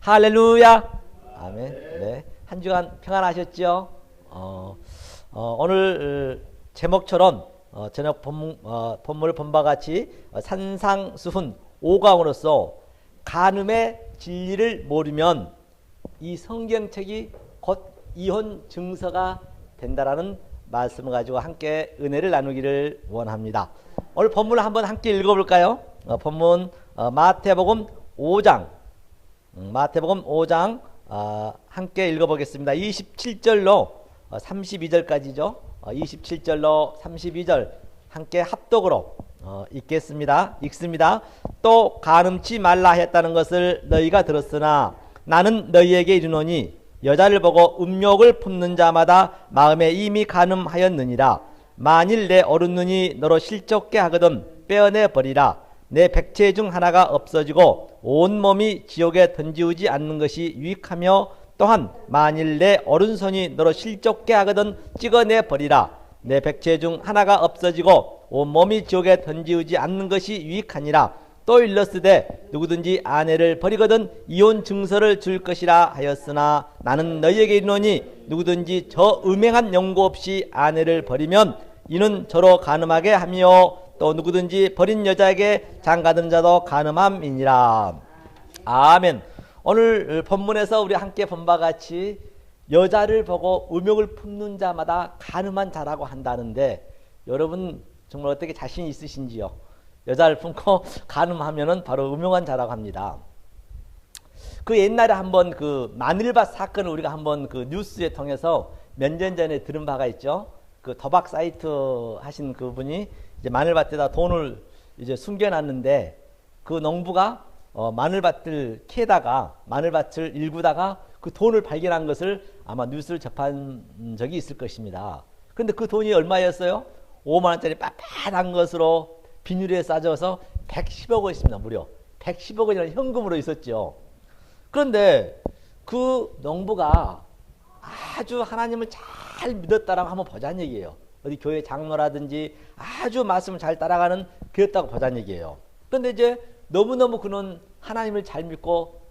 할렐루야. 아멘. 네. 한 주간 평안하셨죠? 오늘 제목처럼 저녁 본문을 본 바와 같이 산상수훈 5강으로서 간음의 진리를 모르면 이 성경책이 곧 이혼 증서가 된다라는 말씀을 가지고 함께 은혜를 나누기를 원합니다. 오늘 본문을 한번 함께 읽어볼까요? 본문 마태복음 5장 마태복음 5장 함께 읽어보겠습니다. 27절로 32절까지죠. 27절로 32절 함께 합독으로 읽습니다. 또 간음치 말라 했다는 것을 너희가 들었으나 나는 너희에게 이르노니 여자를 보고 음욕을 품는 자마다 마음에 이미 간음하였느니라. 만일 내 오른 눈이 너로 실족게 하거든 빼어내 버리라. 내 백체 중 하나가 없어지고 온몸이 지옥에 던지우지 않는 것이 유익하며 또한 만일 내 오른손이 너로 실족게 하거든 찍어내 버리라. 내 백체 중 하나가 없어지고 온몸이 지옥에 던지우지 않는 것이 유익하니라. 또 일렀으되 누구든지 아내를 버리거든 이혼 증서를 줄 것이라 하였으나 나는 너희에게 이르노니 누구든지 저 음행한 연고 없이 아내를 버리면 이는 저로 간음하게 하며 또 누구든지 버린 여자에게 장가든 자도 간음함이니라. 아멘. 오늘 본문에서 우리 함께 본 바와 같이 여자를 보고 음욕을 품는 자마다 간음한 자라고 한다는데 여러분 정말 어떻게 자신 있으신지요? 여자를 품고 간음하면은 바로 음흉한 자라고 합니다. 그 옛날에 한번 그 마늘밭 사건을 우리가 한번 그 뉴스에 통해서 몇 년 전에 들은 바가 있죠. 그 도박 사이트 하신 그분이 이제 마늘밭에다 돈을 이제 숨겨놨는데 그 농부가 마늘밭을 캐다가 마늘밭을 일구다가 그 돈을 발견한 것을 아마 뉴스를 접한 적이 있을 것입니다. 그런데 그 돈이 얼마였어요? 5만 원짜리 빳빳한 것으로 비닐에 싸져서 110억 원이었습니다. 무려 110억 원이라는 현금으로 있었죠. 그런데 그 농부가 아주 하나님을 잘 믿었다라고 한번 보자는 얘기예요. 어디 교회 장로라든지 아주 말씀을 잘 따라가는 그였다고 보자는 얘기예요. 그런데 이제 너무너무 그는 하나님을 잘 믿고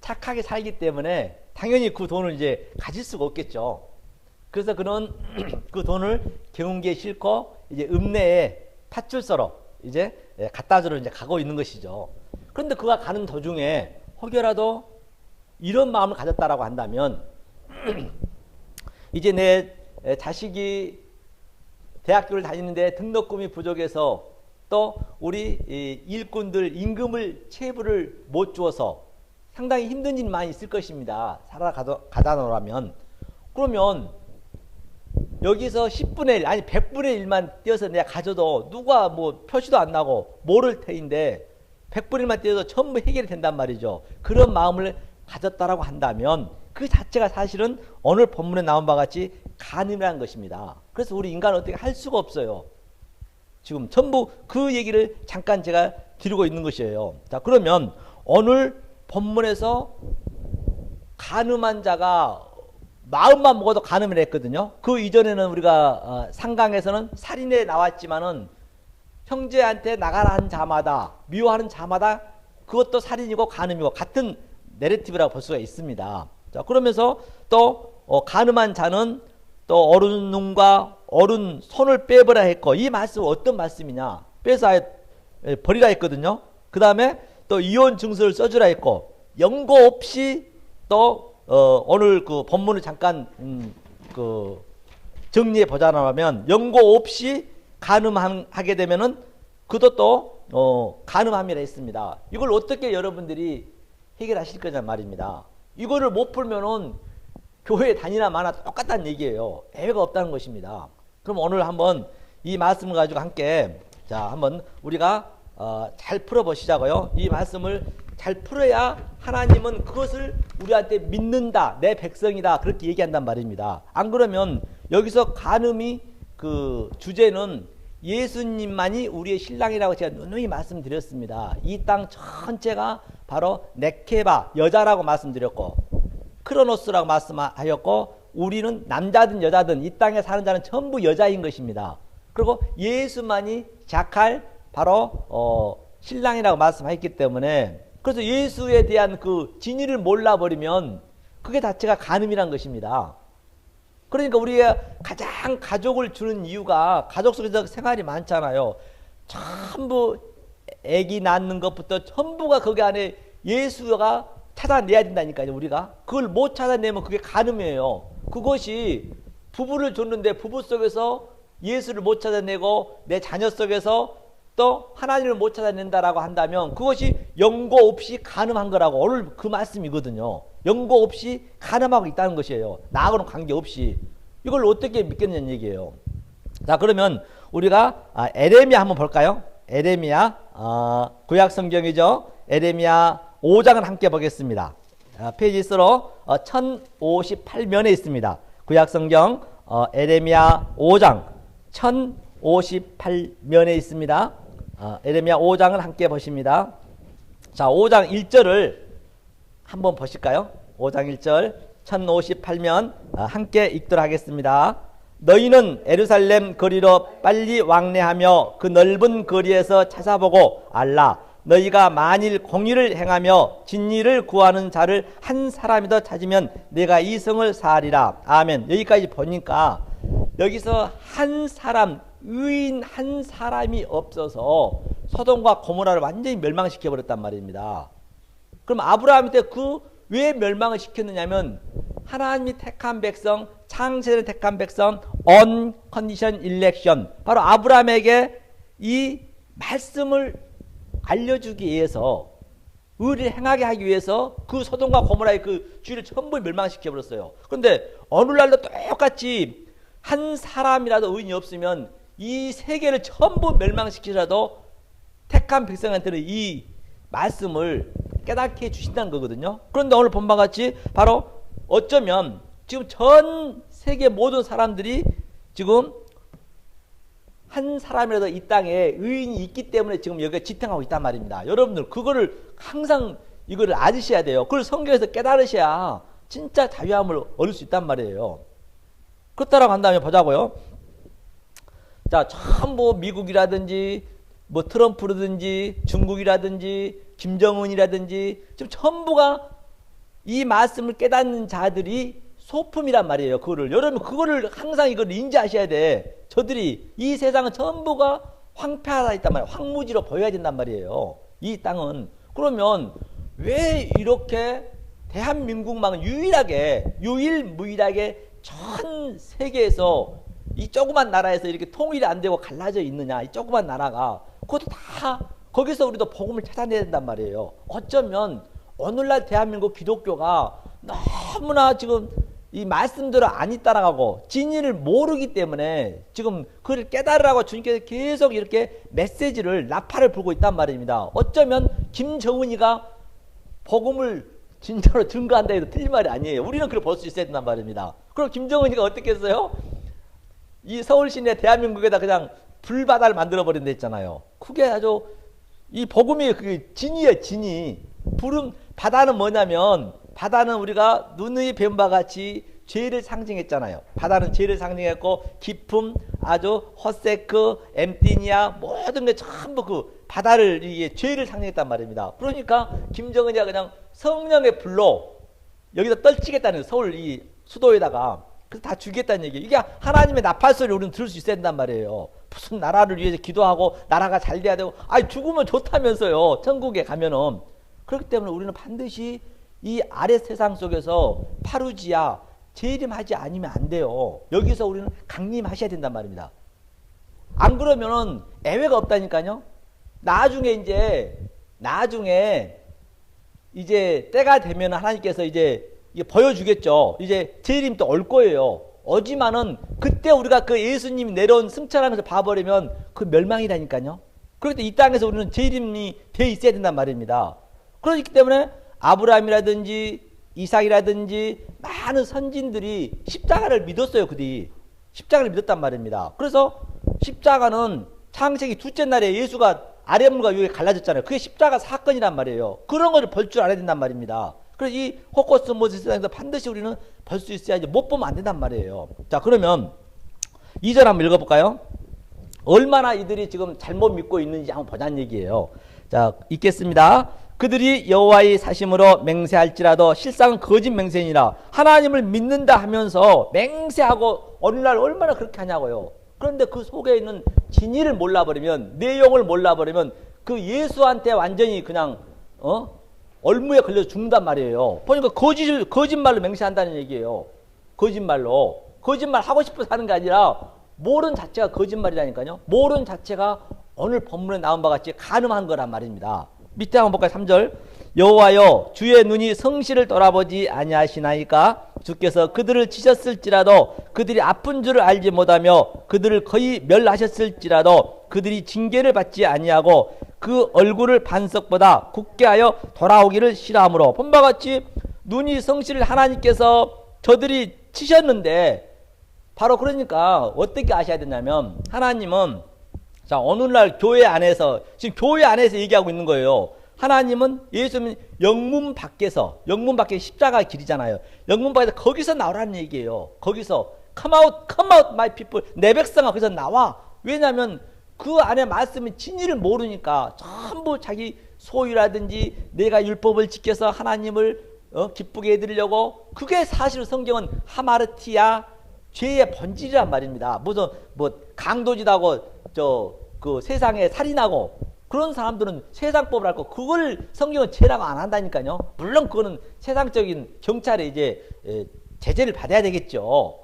착하게 살기 때문에 당연히 그 돈을 이제 가질 수가 없겠죠. 그래서 그는 그 돈을 경운기에 싣고 이제 읍내에 파출소로 이제 갖다 주러 이제 가고 있는 것이죠. 그런데 그가 가는 도중에 혹여라도 이런 마음을 가졌다라고 한다면 이제 내 자식이 대학교를 다니는데 등록금이 부족해서 또 우리 일꾼들 임금을 체부를 못 주어서 상당히 힘든 일이 많이 있을 것입니다. 살아가다 놓으라면. 그러면 여기서 10분의 1 아니 100분의 1만 떼어서 내가 가져도 누가 뭐 표시도 안 나고 모를 테인데 100분의 1만 떼어도 전부 해결이 된단 말이죠. 그런 마음을 가졌다라고 한다면 그 자체가 사실은 오늘 본문에 나온 바와 같이 간음이라는 것입니다. 그래서 우리 인간은 어떻게 할 수가 없어요. 지금 전부 그 얘기를 잠깐 제가 드리고 있는 것이에요. 자, 그러면 오늘 본문에서 간음한 자가 마음만 먹어도 간음을 했거든요. 그 이전에는 우리가 상강에서는 살인에 나왔지만은 형제한테 나가라 한 자마다 미워하는 자마다 그것도 살인이고 간음이고 같은 내러티브라고 볼 수가 있습니다. 자, 그러면서 또 간음한 자는 또 오른 눈과 오른 손을 빼버려 했고, 이 말씀은 어떤 말씀이냐? 빼서 버리라 했거든요. 그 다음에 또 이혼 증서를 써주라 했고, 연고 없이 또 오늘 그 본문을 잠깐 그 정리해 보자면 연고 없이 간음하게 되면은 그도 또 간음함이라 했습니다. 이걸 어떻게 여러분들이 해결하실 거냐 말입니다. 이거를 못 풀면은 교회에 다니나 마나 똑같다는 얘기예요. 애가 없다는 것입니다. 그럼 오늘 한번 이 말씀을 가지고 함께 자 한번 우리가 잘 풀어보시자고요. 이 말씀을 잘 풀어야 하나님은 그것을 우리한테 믿는다, 내 백성이다 그렇게 얘기한단 말입니다. 안 그러면 여기서 간음이 그 주제는 예수님만이 우리의 신랑이라고 제가 누누이 말씀드렸습니다. 이 땅 전체가 바로 네케바 여자라고 말씀드렸고 크로노스라고 말씀하였고 우리는 남자든 여자든 이 땅에 사는 자는 전부 여자인 것입니다. 그리고 예수만이 자칼 바로 신랑이라고 말씀하셨기 때문에 그래서 예수에 대한 그 진리를 몰라버리면 그게 자체가 간음이란 것입니다. 그러니까 우리가 가장 가족을 주는 이유가 가족 속에서 생활이 많잖아요. 전부 아기 낳는 것부터 전부가 거기 안에 예수가 찾아내야 된다니까요. 우리가 그걸 못 찾아내면 그게 간음이에요. 그것이 부부를 줬는데 부부 속에서 예수를 못 찾아내고 내 자녀 속에서 또 하나님을 못 찾아낸다라고 한다면 그것이 연고 없이 간음한 거라고 오늘 그 말씀이거든요. 연고 없이 간음하고 있다는 것이에요. 나하고는 관계없이. 이걸 어떻게 믿겠냐는 얘기예요. 자, 그러면 우리가 에레미야 한번 볼까요? 에레미야 구약 성경이죠. 에레미야 5장을 함께 보겠습니다. 페이지 수로 1058면에 있습니다. 구약 성경 에레미야 5장 1058면에 있습니다. 에레미야 5장을 함께 보십니다. 자, 5장 1절을 한번 보실까요? 5장 1절 1058면 함께 읽도록 하겠습니다. 너희는 예루살렘 거리로 빨리 왕래하며 그 넓은 거리에서 찾아보고 알라. 너희가 만일 공의를 행하며 진리를 구하는 자를 한 사람이더 찾으면 내가 이 성을 사하리라. 아멘. 여기까지 보니까 여기서 한 사람, 의인 한 사람이 없어서 소돔과 고모라를 완전히 멸망시켜 버렸단 말입니다. 그럼 아브라함 때 그 왜 멸망을 시켰느냐면 하나님이 택한 백성, 창세를 택한 백성, unconditional election, 바로 아브라함에게 이 말씀을 알려주기 위해서, 의를 행하게 하기 위해서 그 소돔과 고모라의 그 주의를 전부 멸망시켜 버렸어요. 그런데 오늘날도 똑같이 한 사람이라도 의인이 없으면 이 세계를 전부 멸망시키더라도 택한 백성한테는 이 말씀을 깨닫게 해주신다는 거거든요. 그런데 오늘 본 바와 같이 바로 어쩌면 지금 전 세계 모든 사람들이 지금 한 사람이라도 이 땅에 의인이 있기 때문에 지금 여기가 지탱하고 있단 말입니다. 여러분들 그거를 항상 이거를 아시셔야 돼요. 그걸 성경에서 깨달으셔야 진짜 자유함을 얻을 수 있단 말이에요. 그렇다라고 한다면 보자고요. 자, 전부 미국이라든지 뭐 트럼프라든지 중국이라든지 김정은이라든지 지금 전부가 이 말씀을 깨닫는 자들이 소품이란 말이에요. 그거를 여러분 그거를 항상 이걸 인지하셔야 돼. 저들이 이 세상은 전부가 황폐하다 있단 말이에요. 황무지로 보여야 된단 말이에요. 이 땅은. 그러면 왜 이렇게 대한민국만 유일무이하게 전 세계에서 이 조그만 나라에서 이렇게 통일이 안 되고 갈라져 있느냐. 이 조그만 나라가. 그것도 다 거기서 우리도 복음을 찾아내야 된단 말이에요. 어쩌면 오늘날 대한민국 기독교가 너무나 지금 이 말씀대로 안 따라가고 진리를 모르기 때문에 지금 그를 깨달으라고 주님께서 계속 이렇게 메시지를 나팔을 불고 있단 말입니다. 어쩌면 김정은이가 복음을 진짜로 증거한다 해도 틀린 말이 아니에요. 우리는 그걸 볼 수 있어야 된단 말입니다. 그럼 김정은이가 어떻게 했어요? 이 서울 시내 대한민국에다 그냥 불바다를 만들어 버린다 했잖아요. 그게 아주 이 복음이 그게 진이에요. 진이. 바다는 뭐냐면 바다는 우리가 누누이 배운 바와 같이 죄를 상징했잖아요. 바다는 죄를 상징했고 기쁨, 아주 호세크, 엠티니아 모든 게 전부 그 바다를 이게 죄를 상징했단 말입니다. 그러니까 김정은이가 그냥 성령의 불로 여기다 떨치겠다는 서울 이 수도에다가 그래서 다 죽이겠다는 얘기예요. 이게 하나님의 나팔 소리를 우리는 들을 수 있어야 된단 말이에요. 무슨 나라를 위해서 기도하고 나라가 잘 돼야 되고 죽으면 좋다면서요. 천국에 가면은. 그렇기 때문에 우리는 반드시 이 아래 세상 속에서 파루지야 재림하지 않으면 안 돼요. 여기서 우리는 강림하셔야 된단 말입니다. 안 그러면은 애회가 없다니까요. 나중에 때가 되면 하나님께서 이제 보여주겠죠. 이제 재림 또 올 거예요. 오지만은 그때 우리가 그 예수님이 내려온 승천하면서 봐버리면 그 멸망이라니까요. 그렇기 때문에 이 땅에서 우리는 재림이 돼 있어야 된단 말입니다. 그렇기 때문에 아브라함이라든지 이삭이라든지 많은 선진들이 십자가를 믿었어요. 그들이 십자가를 믿었단 말입니다. 그래서 십자가는 창세기 둘째 날에 예수가 아랫물과 위에 갈라졌잖아요. 그게 십자가 사건이란 말이에요. 그런 걸 볼 줄 알아야 된단 말입니다. 그래서 이 호코스 모세스에서 반드시 우리는 볼 수 있어야지 못 보면 안 된단 말이에요. 자, 그러면 2절 한번 읽어볼까요? 얼마나 이들이 지금 잘못 믿고 있는지 한번 보자는 얘기예요. 자, 읽겠습니다. 그들이 여호와의 사심으로 맹세할지라도 실상은 거짓 맹세니라. 하나님을 믿는다 하면서 맹세하고 어느 날 얼마나 그렇게 하냐고요. 그런데 그 속에 있는 진리를 몰라버리면, 내용을 몰라버리면 그 예수한테 완전히 그냥 얼무에 걸려서 죽는단 말이에요. 보니까 거짓말로 맹세한다는 얘기예요. 거짓말로. 거짓말 하고 싶어서 하는 게 아니라 모른 자체가 거짓말이라니까요. 모른 자체가 오늘 본문에 나온 바와 같이 간음한 거란 말입니다. 밑에 한번 볼까요? 3절. 여호와여 주의 눈이 성실을 돌아보지 아니하시나이까 주께서 그들을 치셨을지라도 그들이 아픈 줄을 알지 못하며 그들을 거의 멸하셨을지라도 그들이 징계를 받지 아니하고 그 얼굴을 반석보다 굳게 하여 돌아오기를 싫어하므로. 본바 같이 눈이 성실을 하나님께서 저들이 치셨는데, 바로 그러니까 어떻게 아셔야 되냐면, 하나님은 자 오늘날 교회 안에서, 지금 교회 안에서 얘기하고 있는 거예요. 하나님은, 예수님은 영문 밖에 십자가 길이잖아요. 영문 밖에서 거기서 나오라는 얘기예요. 거기서 come out my people, 내 백성아 거기서 나와. 왜냐하면 그 안에 말씀이 진리를 모르니까 전부 자기 소유라든지 내가 율법을 지켜서 하나님을 기쁘게 해드리려고. 그게 사실 성경은 하마르티아, 죄의 본질이란 말입니다. 무슨 강도짓하고 그 세상에 살인하고 그런 사람들은 세상법을 앓고 그걸 성경은 죄라고 안 한다니까요. 물론 그거는 세상적인 경찰에 이제 제재를 받아야 되겠죠.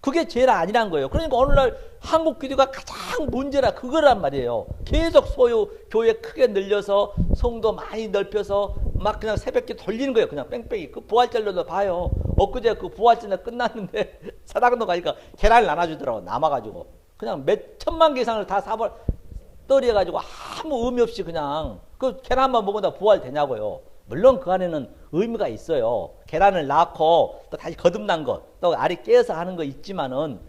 그게 죄라 아니란 거예요. 그러니까 오늘날 한국 기도가 가장 문제라 그거란 말이에요. 계속 소유 교회 크게 늘려서 성도 많이 넓혀서 막 그냥 새벽에 돌리는 거예요. 그냥 뺑뺑이. 그 부활절로도 봐요. 엊그제 그 부활절 끝났는데 사당도 가니까 계란을 나눠주더라고. 남아가지고 그냥 몇 천만 개 이상을 다 떨어져가지고 아무 의미 없이 그냥 그 계란만 먹으다 부활되냐고요. 물론 그 안에는 의미가 있어요. 계란을 낳고 또 다시 거듭난 것, 또 알이 깨어서 하는 거 있지만은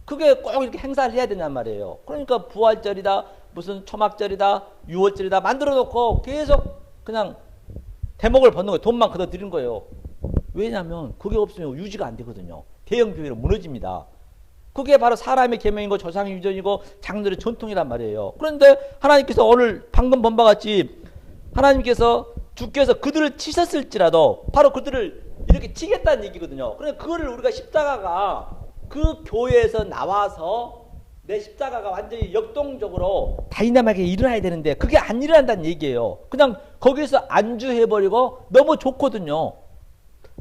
그게 꼭 이렇게 행사를 해야 되냔 말이에요. 그러니까 부활절이다, 무슨 초막절이다, 유월절이다 만들어 놓고 계속 그냥 대목을 벗는 거예요. 돈만 걷어들이는 거예요. 왜냐하면 그게 없으면 유지가 안 되거든요. 대형 교회는 무너집니다. 그게 바로 사람의 계명이고 조상의 유전이고 장로의 전통이란 말이에요. 그런데 하나님께서 오늘 방금 본 바와 같이 주께서 그들을 치셨을지라도, 바로 그들을 이렇게 치겠다는 얘기거든요. 그러니까 그거를 우리가 십자가가 그 교회에서 나와서 내 십자가가 완전히 역동적으로 다이나믹하게 일어나야 되는데 그게 안 일어난다는 얘기예요. 그냥 거기서 안주해버리고 너무 좋거든요.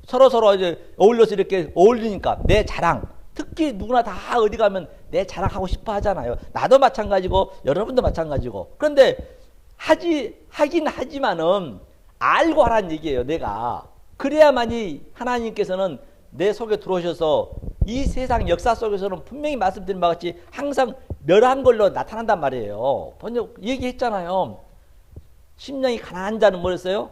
서로 이제 어울려서 이렇게 어울리니까 내 자랑, 특히 누구나 다 어디 가면 내 자랑하고 싶어 하잖아요. 나도 마찬가지고 여러분도 마찬가지고. 그런데 하긴 하지만은 알고 하라는 얘기예요. 내가 그래야만이 하나님께서는 내 속에 들어오셔서 이 세상 역사 속에서는 분명히 말씀드린 바와 같이 항상 멸한 걸로 나타난단 말이에요. 번역 얘기했잖아요. 심령이 가난한 자는 뭐였어요?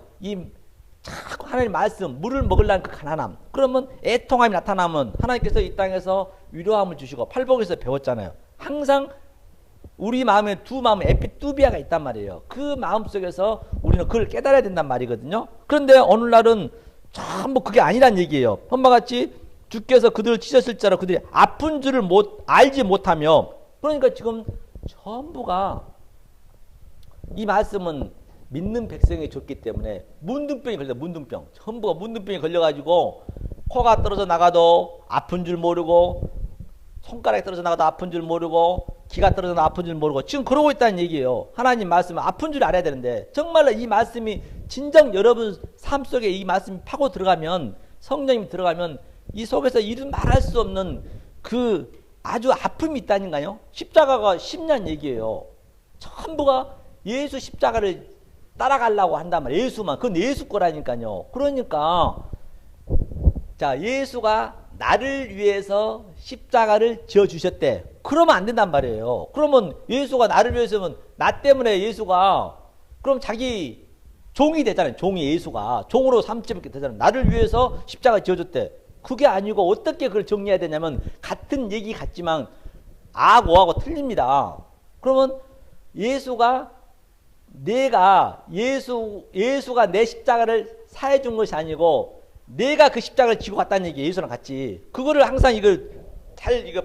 자꾸 하나님 말씀, 물을 먹으려는 그 가난함. 그러면 애통함이 나타나면 하나님께서 이 땅에서 위로함을 주시고, 팔복에서 배웠잖아요. 항상 우리 마음에 두 마음에 에피뚜비아가 있단 말이에요. 그 마음 속에서 우리는 그걸 깨달아야 된단 말이거든요. 그런데 오늘날은 전부 그게 아니란 얘기예요. 본바 같이 주께서 그들을 치셨을지라 그들이 아픈 줄을 알지 못하며. 그러니까 지금 전부가 이 말씀은 믿는 백성이 줬기 때문에 문둥병이 걸려. 문둥병. 전부가 문둥병이 걸려가지고 코가 떨어져 나가도 아픈 줄 모르고, 손가락이 떨어져 나가도 아픈 줄 모르고, 기가 떨어져 나가도 아픈 줄 모르고 지금 그러고 있다는 얘기예요. 하나님 말씀은 아픈 줄 알아야 되는데, 정말로 이 말씀이 진정 여러분 삶 속에 이 말씀이 파고 들어가면, 성령님이 들어가면 이 속에서 이루 말할 수 없는 그 아주 아픔이 있다니까요. 십자가가 10년 얘기예요. 전부가 예수 십자가를 따라가려고 한단 말이에요. 예수만. 그건 예수 거라니까요. 그러니까 자, 예수가 나를 위해서 십자가를 지어주셨대. 그러면 안 된단 말이에요. 그러면 예수가 나를 위해서면 나 때문에 예수가 그럼 자기 종이 되잖아요. 종이 예수가 종으로 삼지 되잖아요. 나를 위해서 십자가 지어줬대. 그게 아니고 어떻게 그걸 정리해야 되냐면, 같은 얘기 같지만 아고하고 틀립니다. 그러면 예수가 내 십자가를 사해 준 것이 아니고 내가 그 십자가를 지고 갔다는 얘기예요. 예수랑 같이. 그거를 항상 이거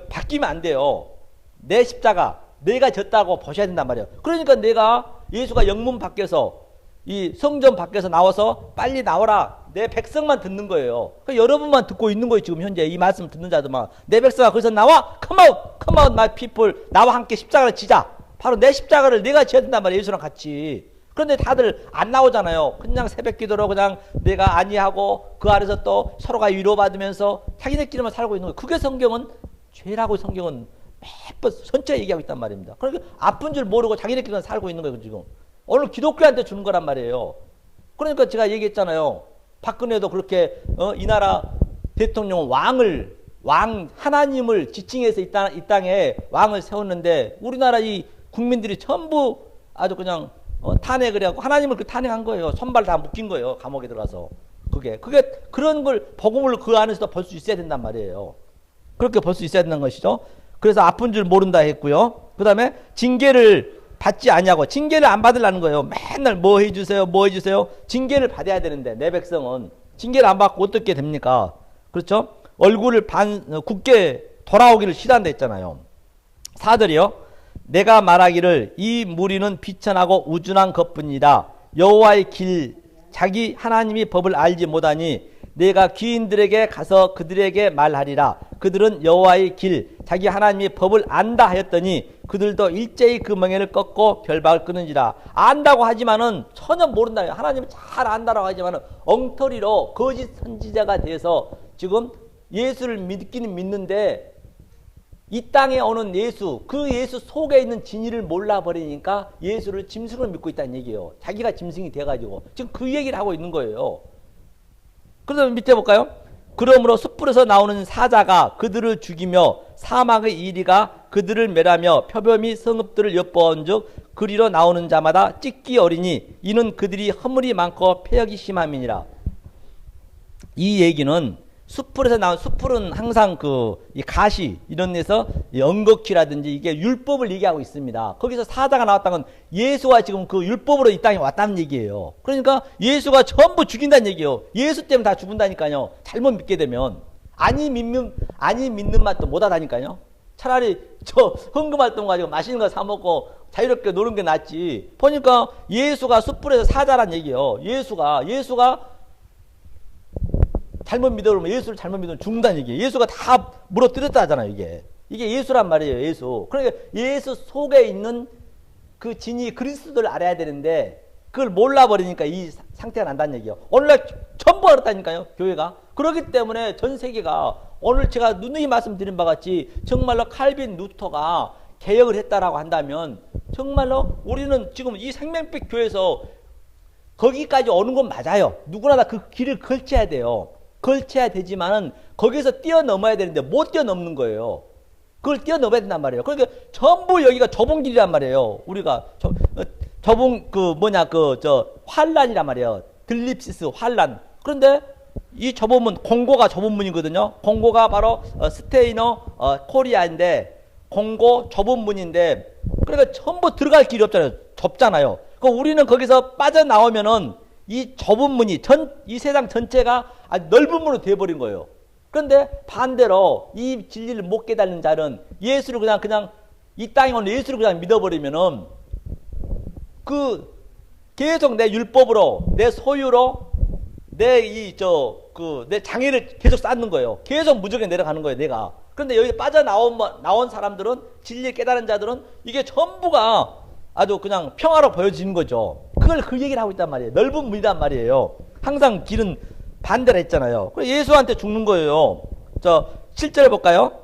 바뀌면 안 돼요. 내 십자가 내가 졌다고 보셔야 된단 말이에요. 그러니까 예수가 영문 밖에서 이 성전 밖에서 나와서 빨리 나와라. 내 백성만 듣는 거예요. 그러니까 여러분만 듣고 있는 거예요. 지금 현재 이 말씀 듣는 자들만. 내 백성아 거기서 나와. Come out, come out, my people. 나와 함께 십자가를 지자. 바로 내 십자가를 내가 지어야 된단 말이에요. 예수랑 같이. 그런데 다들 안 나오잖아요. 그냥 새벽 기도로 그냥 내가 아니하고 그 안에서 또 서로가 위로받으면서 자기네끼리만 살고 있는 거예요. 그게 성경은 죄라고 성경은 매번 선체 얘기하고 있단 말입니다. 그러니까 아픈 줄 모르고 자기네끼리만 살고 있는 거예요. 지금. 오늘 기독교한테 주는 거란 말이에요. 그러니까 제가 얘기했잖아요. 박근혜도 그렇게 이 나라 대통령 왕 하나님을 지칭해서 이 땅에 왕을 세웠는데 우리나라 이 국민들이 전부 아주 그냥 탄핵을 하고 하나님을 그 탄핵한 거예요. 손발 다 묶인 거예요. 감옥에 들어가서. 그게 그런 걸 복음을 그 안에서도 볼 수 있어야 된단 말이에요. 그렇게 볼 수 있어야 된다는 것이죠. 그래서 아픈 줄 모른다 했고요. 그 다음에 징계를 받지 않냐고. 징계를 안 받으려는 거예요. 맨날 뭐 해주세요, 뭐 해주세요. 징계를 받아야 되는데 내 백성은 징계를 안 받고 어떻게 됩니까? 그렇죠? 얼굴을 굳게 돌아오기를 싫어한다 했잖아요. 4절이요. 내가 말하기를 이 무리는 비천하고 우준한 것뿐이다. 여호와의 길 자기 하나님이 법을 알지 못하니 내가 귀인들에게 가서 그들에게 말하리라. 그들은 여호와의 길 자기 하나님의 법을 안다 하였더니 그들도 일제히 그 멍에를 꺾고 결박을 끊은지라. 안다고 하지만은 전혀 모른다. 하나님을 잘 안다라고 하지만은 엉터리로 거짓 선지자가 돼서 지금 예수를 믿기는 믿는데 이 땅에 오는 예수, 그 예수 속에 있는 진리를 몰라버리니까 예수를 짐승을 믿고 있다는 얘기예요. 자기가 짐승이 돼가지고 지금 그 얘기를 하고 있는 거예요. 그래서 밑에 볼까요? 그러므로 숯불에서 나오는 사자가 그들을 죽이며 사막의 이리가 그들을 멸하며 표범이 성읍들을 엿보은 즉 그리로 나오는 자마다 찢기 어리니 이는 그들이 허물이 많고 폐역이 심함이니라. 이 얘기는 숯불에서 나온 숯불은 항상 이 가시 이런 데서 연극기라든지 이게 율법을 얘기하고 있습니다. 거기서 사자가 나왔다는 건 예수가 지금 그 율법으로 이 땅에 왔다는 얘기예요. 그러니까 예수가 전부 죽인다는 얘기예요. 예수 때문에 다 죽는다니까요. 잘못 믿게 되면 아니 믿는 맛도 못하다니까요. 차라리 저 헌금활동 가지고 맛있는 거 사 먹고 자유롭게 노는 게 낫지. 보니까 예수가 숯불에서 사자란 얘기예요. 예수가 잘못 믿어보면 예수를 잘못 믿으면 죽는다는 얘기예요. 예수가 다 물어뜯었다 하잖아요. 이게 예수란 말이에요. 예수. 그러니까 예수 속에 있는 그 진이 그리스도를 알아야 되는데 그걸 몰라버리니까 이 상태가 난다는 얘기예요. 오늘날 전부 알았다니까요. 교회가. 그렇기 때문에 전 세계가 오늘 제가 누누이 말씀드린 바 같이 정말로 칼빈 루터가 개혁을 했다라고 한다면 정말로 우리는 지금 이 생명빛 교회에서 거기까지 오는 건 맞아요. 누구나 다 그 길을 걸쳐야 돼요. 걸쳐야 되지만은 거기서 뛰어넘어야 되는데 못 뛰어넘는 거예요. 그걸 뛰어넘어야 된단 말이에요. 그러니까 전부 여기가 좁은 길이란 말이에요. 우리가 좁은 환란이란 말이에요. 들립시스 환란. 그런데 이 좁은 문 공고가 좁은 문이거든요. 공고가 바로 스테이너 코리아인데 공고 좁은 문인데 그러니까 전부 들어갈 길이 없잖아요. 좁잖아요. 그러니까 우리는 거기서 빠져나오면은 이 좁은 문이 이 세상 전체가 아주 넓은 문으로 되어버린 거예요. 그런데 반대로 이 진리를 못 깨닫는 자는 예수를 그냥 이 땅에 오는 예수를 그냥 믿어버리면은 계속 내 율법으로 내 소유로 내 장애를 계속 쌓는 거예요. 계속 무적에 내려가는 거예요. 내가. 그런데 여기 나온 사람들은 진리를 깨달은 자들은 이게 전부가 아주 그냥 평화로 보여지는 거죠. 그걸 그 얘기를 하고 있단 말이에요. 넓은 문이란 말이에요. 항상 길은 반대로 했잖아요. 그래서 예수한테 죽는 거예요. 7절 볼까요?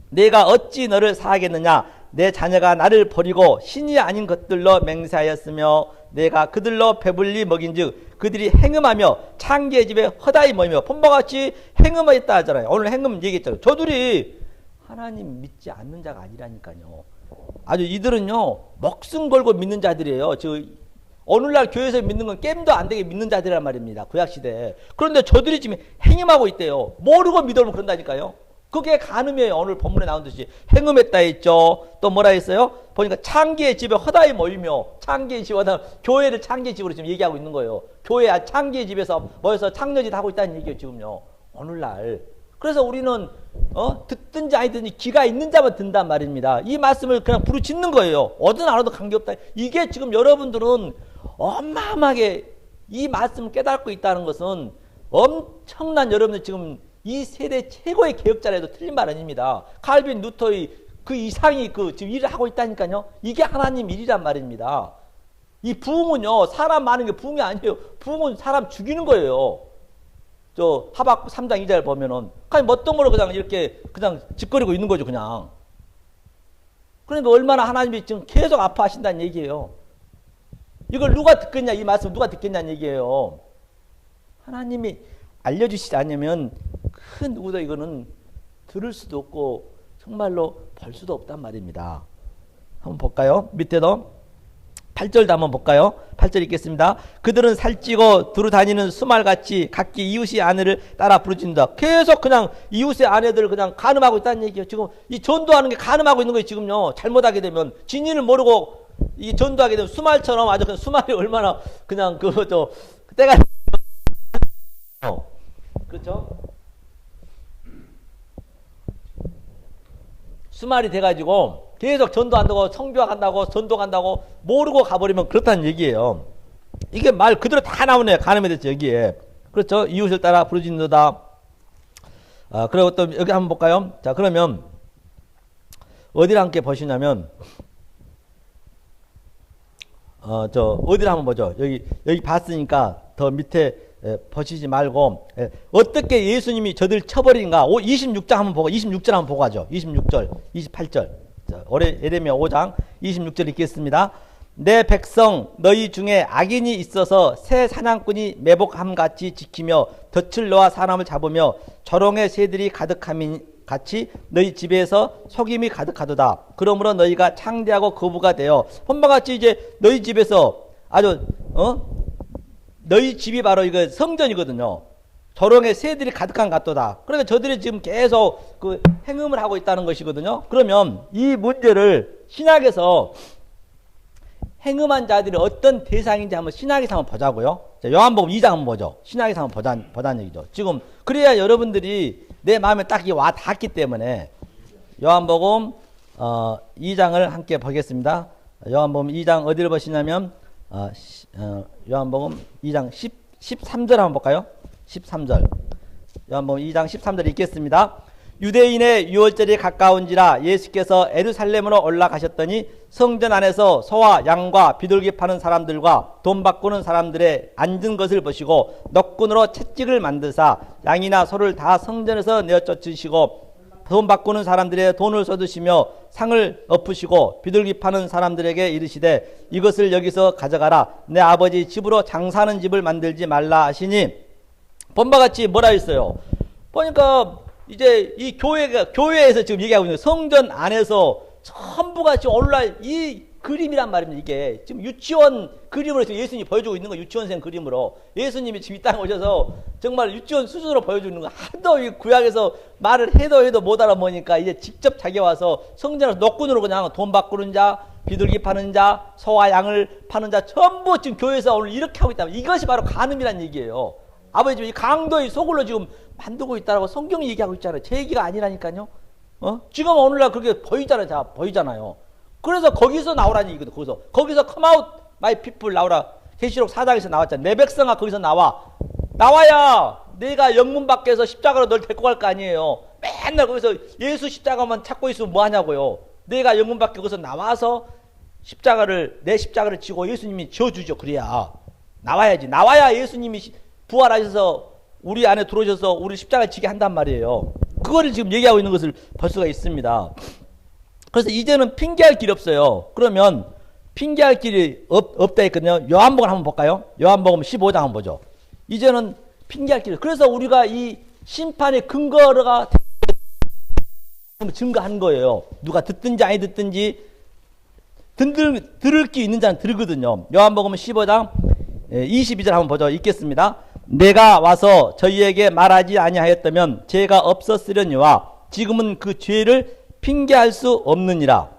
내가 어찌 너를 사하겠느냐? 내 자녀가 나를 버리고 신이 아닌 것들로 맹세하였으며 내가 그들로 배불리 먹인즉 그들이 행음하며 창기의 집에 허다히 모이며 본바같이 행음하였다 하잖아요. 오늘 행음 얘기했잖아요. 저들이 하나님 믿지 않는 자가 아니라니까요. 아주 이들은요 목숨 걸고 믿는 자들이에요. 오늘날 교회에서 믿는 건 게임도 안 되게 믿는 자들이란 말입니다. 구약시대에. 그런데 저들이 지금 행음하고 있대요. 모르고 믿으면 그런다니까요. 그게 간음이에요. 오늘 본문에 나온 듯이 행음했다 했죠. 또 뭐라 했어요? 보니까 창기의 집에 허다히 모이며 창기의 집, 교회를 창기의 집으로 지금 얘기하고 있는 거예요. 교회 창기의 집에서 모여서 창녀짓 하고 있다는 얘기예요. 지금요. 오늘날. 그래서 우리는 듣든지 아니든지 귀가 있는 자만 듣는단 말입니다. 이 말씀을 그냥 부르짖는 거예요. 어든 안 어든 관계없다. 이게 지금 여러분들은 어마어마하게 이 말씀을 깨닫고 있다는 것은 엄청난, 여러분들 지금 이 세대 최고의 개혁자라 해도 틀린 말 아닙니다. 칼빈 루터의 그 이상이 지금 일을 하고 있다니까요. 이게 하나님 일이란 말입니다. 이 부흥은요, 사람 많은 게 부흥이 아니에요. 부흥은 사람 죽이는 거예요. 저 하박국 3장 2절 보면은 그냥 멋덩어로 그냥 이렇게 그냥 짓거리고 있는 거죠, 그냥. 그러니까 얼마나 하나님이 지금 계속 아파하신다는 얘기예요. 이걸 누가 듣겠냐, 이 말씀 누가 듣겠냐는 얘기예요. 하나님이 알려주시지 않으면 그 누구도 이거는 들을 수도 없고 정말로 볼 수도 없단 말입니다. 한번 볼까요? 밑에도 8절도 한번 볼까요? 8절 읽겠습니다. 그들은 살찌고 두루 다니는 수말같이 각기 이웃의 아내를 따라 부르짖는다. 계속 그냥 이웃의 아내들을 그냥 간음하고 있다는 얘기예요. 지금 이 전도하는 게 간음하고 있는 거예요. 지금요. 잘못하게 되면 진리를 모르고 이 전도하게 되면 수말처럼 아주 그냥 수말이 얼마나 그냥 때가 그렇죠? 수말이 돼가지고 계속 전도한다고 성교한다고 전도간다고 모르고 가버리면 그렇다는 얘기예요. 이게 말 그대로 다 나오네요. 간음에 대해서 여기에. 그렇죠? 이웃을 따라 부르짖는다. 그리고 또 여기 한번 볼까요? 자, 그러면 어디를 함께 보시냐면 어디를 한번 보죠. 여기 봤으니까 더 밑에 보시지 말고 어떻게 예수님이 저들 쳐버린가 26장 한번 보고 26절 한번 보고 가죠. 26절 28절 올해 예레미야 5장 26절 읽겠습니다. 내 백성 너희 중에 악인이 있어서 새 사냥꾼이 매복함같이 지키며 덫을 놓아 사람을 잡으며 조롱의 새들이 가득함이 같이 너희 집에서 속임이 가득하도다. 그러므로 너희가 창대하고 거부가 되어 본바같이 이제 너희 집에서 아주 너희 집이 바로 이거 성전이거든요. 조롱의 새들이 가득한 같도다. 그러니까 저들이 지금 계속 그 행음을 하고 있다는 것이거든요. 그러면 이 문제를 신약에서 행음한 자들이 어떤 대상인지 한번 신약에서 한번 보자고요. 자, 요한복음 2장 한번 보죠. 신약에서 한번 보자는 얘기죠. 지금 그래야 여러분들이 내 마음에 딱 와 닿았기 때문에 요한복음 2장을 함께 보겠습니다. 요한복음 2장 어디를 보시냐면 요한복음 2장 13절 한번 볼까요? 13절. 요한복음 2장 13절 읽겠습니다. 유대인의 유월절이 가까운지라 예수께서 예루살렘으로 올라가셨더니 성전 안에서 소와 양과 비둘기 파는 사람들과 돈 바꾸는 사람들의 앉은 것을 보시고 넉군으로 채찍을 만드사 양이나 소를 다 성전에서 내어 쫓으시고 돈 바꾸는 사람들의 돈을 쏟으시며 상을 엎으시고 비둘기 파는 사람들에게 이르시되 이것을 여기서 가져가라. 내 아버지 집으로 장사하는 집을 만들지 말라 하시니 본바같이 뭐라 했어요? 보니까 이제 이 교회에서 지금 얘기하고 있는 성전 안에서 전부가 지금 오늘날 이 그림이란 말입니다. 이게 지금 유치원 그림으로 지금 예수님이 보여주고 있는 거, 유치원생 그림으로 예수님이 지금 이 땅에 오셔서 정말 유치원 수준으로 보여주는 거. 하도 이 구약에서 말을 해도 못 알아보니까 이제 직접 자기 와서 성전에서 넉군으로 그냥 돈 바꾸는 자, 비둘기 파는 자, 소와 양을 파는 자 전부 지금 교회에서 오늘 이렇게 하고 있다. 이것이 바로 간음이란 얘기예요. 아버지 지금 이 강도의 소굴로 지금 만들고 있다라고 성경이 얘기하고 있잖아요. 제 얘기가 아니라니까요. 지금 오늘날 그렇게 보이잖아요. 그래서 거기서 나오라는 얘기거든. 거기서 come out my people 나오라. 계시록 4장에서 나왔잖아. 내 백성아 거기서 나와야 내가 영문 밖에서 십자가로 널 데리고 갈 거 아니에요. 맨날 거기서 예수 십자가만 찾고 있으면 뭐 하냐고요. 내가 영문 밖에 거기서 나와서 내 십자가를 지고 예수님이 지어주죠. 그래야 나와야지. 나와야 예수님이 부활하셔서 우리 안에 들어오셔서 우리 십자가를 지게 한단 말이에요. 그거를 지금 얘기하고 있는 것을 볼 수가 있습니다. 그래서 이제는 핑계할 길이 없어요. 그러면 핑계할 길이 없다 했거든요. 요한복음 한번 볼까요? 요한복음 15장 한번 보죠. 이제는 핑계할 길이. 그래서 우리가 이 심판의 근거가 증거한 거예요. 누가 듣든지 아니 듣든지 들을 게 있는 자는 들거든요. 요한복음 15장 22절 한번 보죠. 읽겠습니다. 내가 와서 저희에게 말하지 아니하였다면 죄가 없었으려니와 지금은 그 죄를 핑계할 수 없느니라.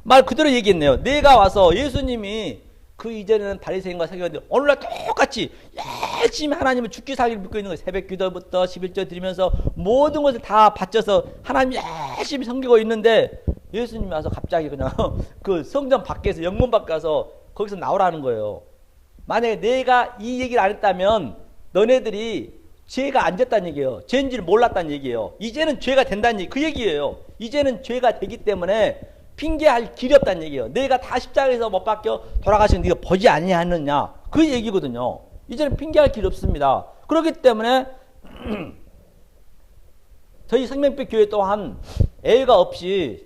말 그대로 얘기했네요. 내가 와서 예수님이 그 이전에는 바리새인과 사귀었는데 오늘날 똑같이 열심히 하나님을 죽기 살기를 믿고 있는 거예요. 새벽 기도부터 11조 드리면서 모든 것을 다 바쳐서 하나님 열심히 섬기고 있는데 예수님이 와서 갑자기 그냥 그 성전 밖에서 영문 밖에 가서 거기서 나오라는 거예요. 만약에 내가 이 얘기를 안 했다면 너네들이 죄가 안 됐다는 얘기예요. 죄인지를 몰랐다는 얘기예요. 이제는 죄가 된다는 얘기, 그 얘기예요. 이제는 죄가 되기 때문에 핑계할 길이 없다는 얘기예요. 내가 다 십자가에서 못 박혀 돌아가신 네가 보지 아니하느냐, 그 얘기거든요. 이제는 핑계할 길이 없습니다. 그렇기 때문에 저희 생명빛 교회 또한 애가 없이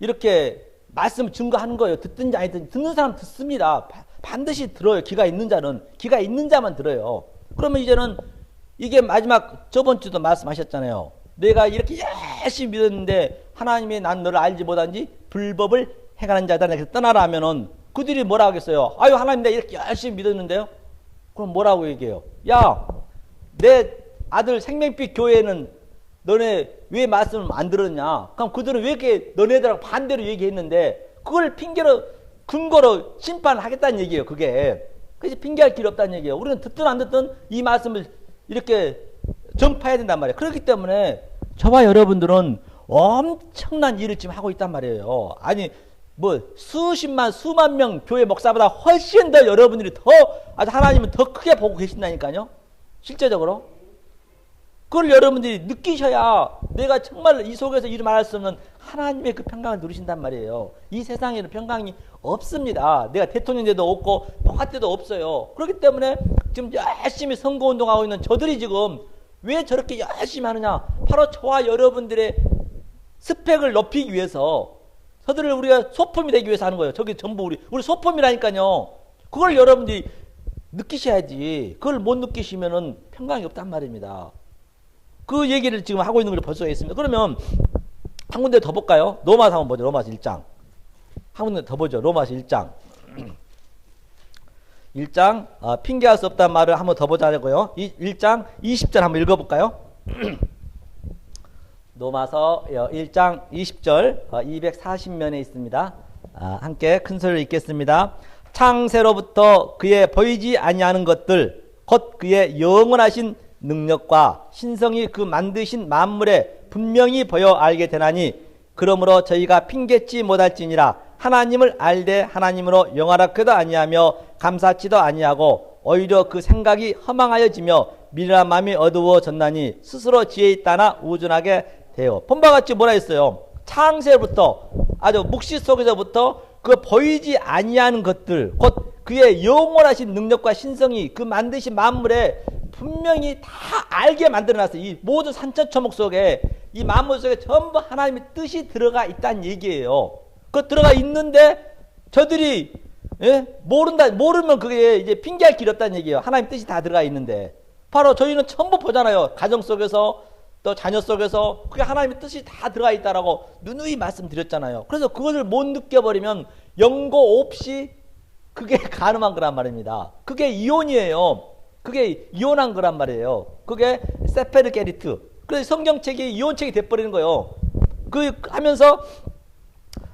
이렇게 말씀 증거하는 거예요. 듣든지 아니든지. 듣는 사람 듣습니다. 반드시 들어요. 귀가 있는 자는. 귀가 있는 자만 들어요. 그러면 이제는 이게 마지막 저번 주도 말씀하셨잖아요. 내가 이렇게 열심히 믿었는데 하나님이 난 너를 알지 못한지 불법을 행하는 자다. 내가 떠나라 하면은 그들이 뭐라 하겠어요? 아유, 하나님 내가 이렇게 열심히 믿었는데요. 그럼 뭐라고 얘기해요? 야, 내 아들 생명빛 교회는 너네 왜 말씀을 안 들었냐? 그럼 그들은 왜 이렇게 너네들하고 반대로 얘기했는데 그걸 핑계로 근거로 심판하겠다는 얘기예요. 그게. 그래서 핑계할 길이 없다는 얘기예요. 우리는 듣든 안 듣든 이 말씀을 이렇게 전파해야 된단 말이에요. 그렇기 때문에 저와 여러분들은 엄청난 일을 지금 하고 있단 말이에요. 아니 뭐 수십만 수만 명 교회 목사보다 훨씬 더 여러분들이 더 아주 하나님은 더 크게 보고 계신다니까요. 실제적으로. 그걸 여러분들이 느끼셔야 내가 정말 이 속에서 이루 말할 수 없는 하나님의 그 평강을 누리신단 말이에요. 이 세상에는 평강이 없습니다. 내가 대통령 때도 없고 목사 때도 없어요. 그렇기 때문에 지금 열심히 선거운동하고 있는 저들이 지금 왜 저렇게 열심히 하느냐? 바로 저와 여러분들의 스펙을 높이기 위해서 저들을 우리가 소품이 되기 위해서 하는 거예요. 저게 전부 우리 소품이라니까요. 그걸 여러분들이 느끼셔야지. 그걸 못 느끼시면은 평강이 없단 말입니다. 그 얘기를 지금 하고 있는 걸 볼 수가 있습니다. 그러면 한 군데 더 볼까요? 로마서 한번 보죠. 로마서 1장. 한 군데 더 보죠. 로마서 1장. 1장 핑계할 수 없다는 말을 한번 더 보자고요. 1장 20절 한번 읽어볼까요? 로마서 1장 20절 240면에 있습니다. 함께 큰 소리로 읽겠습니다. 창세로부터 그의 보이지 아니하는 것들 곧 그의 영원하신 능력과 신성이 그 만드신 만물에 분명히 보여 알게 되나니 그러므로 저희가 핑계치 못할지니라 하나님을 알되 하나님으로 영화롭게도 아니하며 감사치도 아니하고 오히려 그 생각이 허망하여지며 미련한 마음이 어두워졌나니 스스로 지혜 있다나 우둔하게 되어 본바 같이 뭐라 했어요? 창세부터 아주 묵시 속에서부터 그 보이지 아니하는 것들 곧 그의 영원하신 능력과 신성이 그 만드신 만물에 분명히 다 알게 만들어놨어요. 이 모든 산천초목 속에 이 만물 속에 전부 하나님의 뜻이 들어가 있다는 얘기예요. 그 들어가 있는데 저들이 모르면 그게 이제 핑계할 길이 없다는 얘기예요. 하나님 뜻이 다 들어가 있는데 바로 저희는 전부 보잖아요. 가정 속에서 또 자녀 속에서 그게 하나님의 뜻이 다 들어가 있다라고 누누이 말씀드렸잖아요. 그래서 그것을 못 느껴버리면 연고 없이 그게 가늠한 거란 말입니다. 그게 이혼이에요. 그게 이혼한 거란 말이에요. 그게 세페르게리트. 그래서 성경책이 이혼책이 돼버리는 거예요. 그 하면서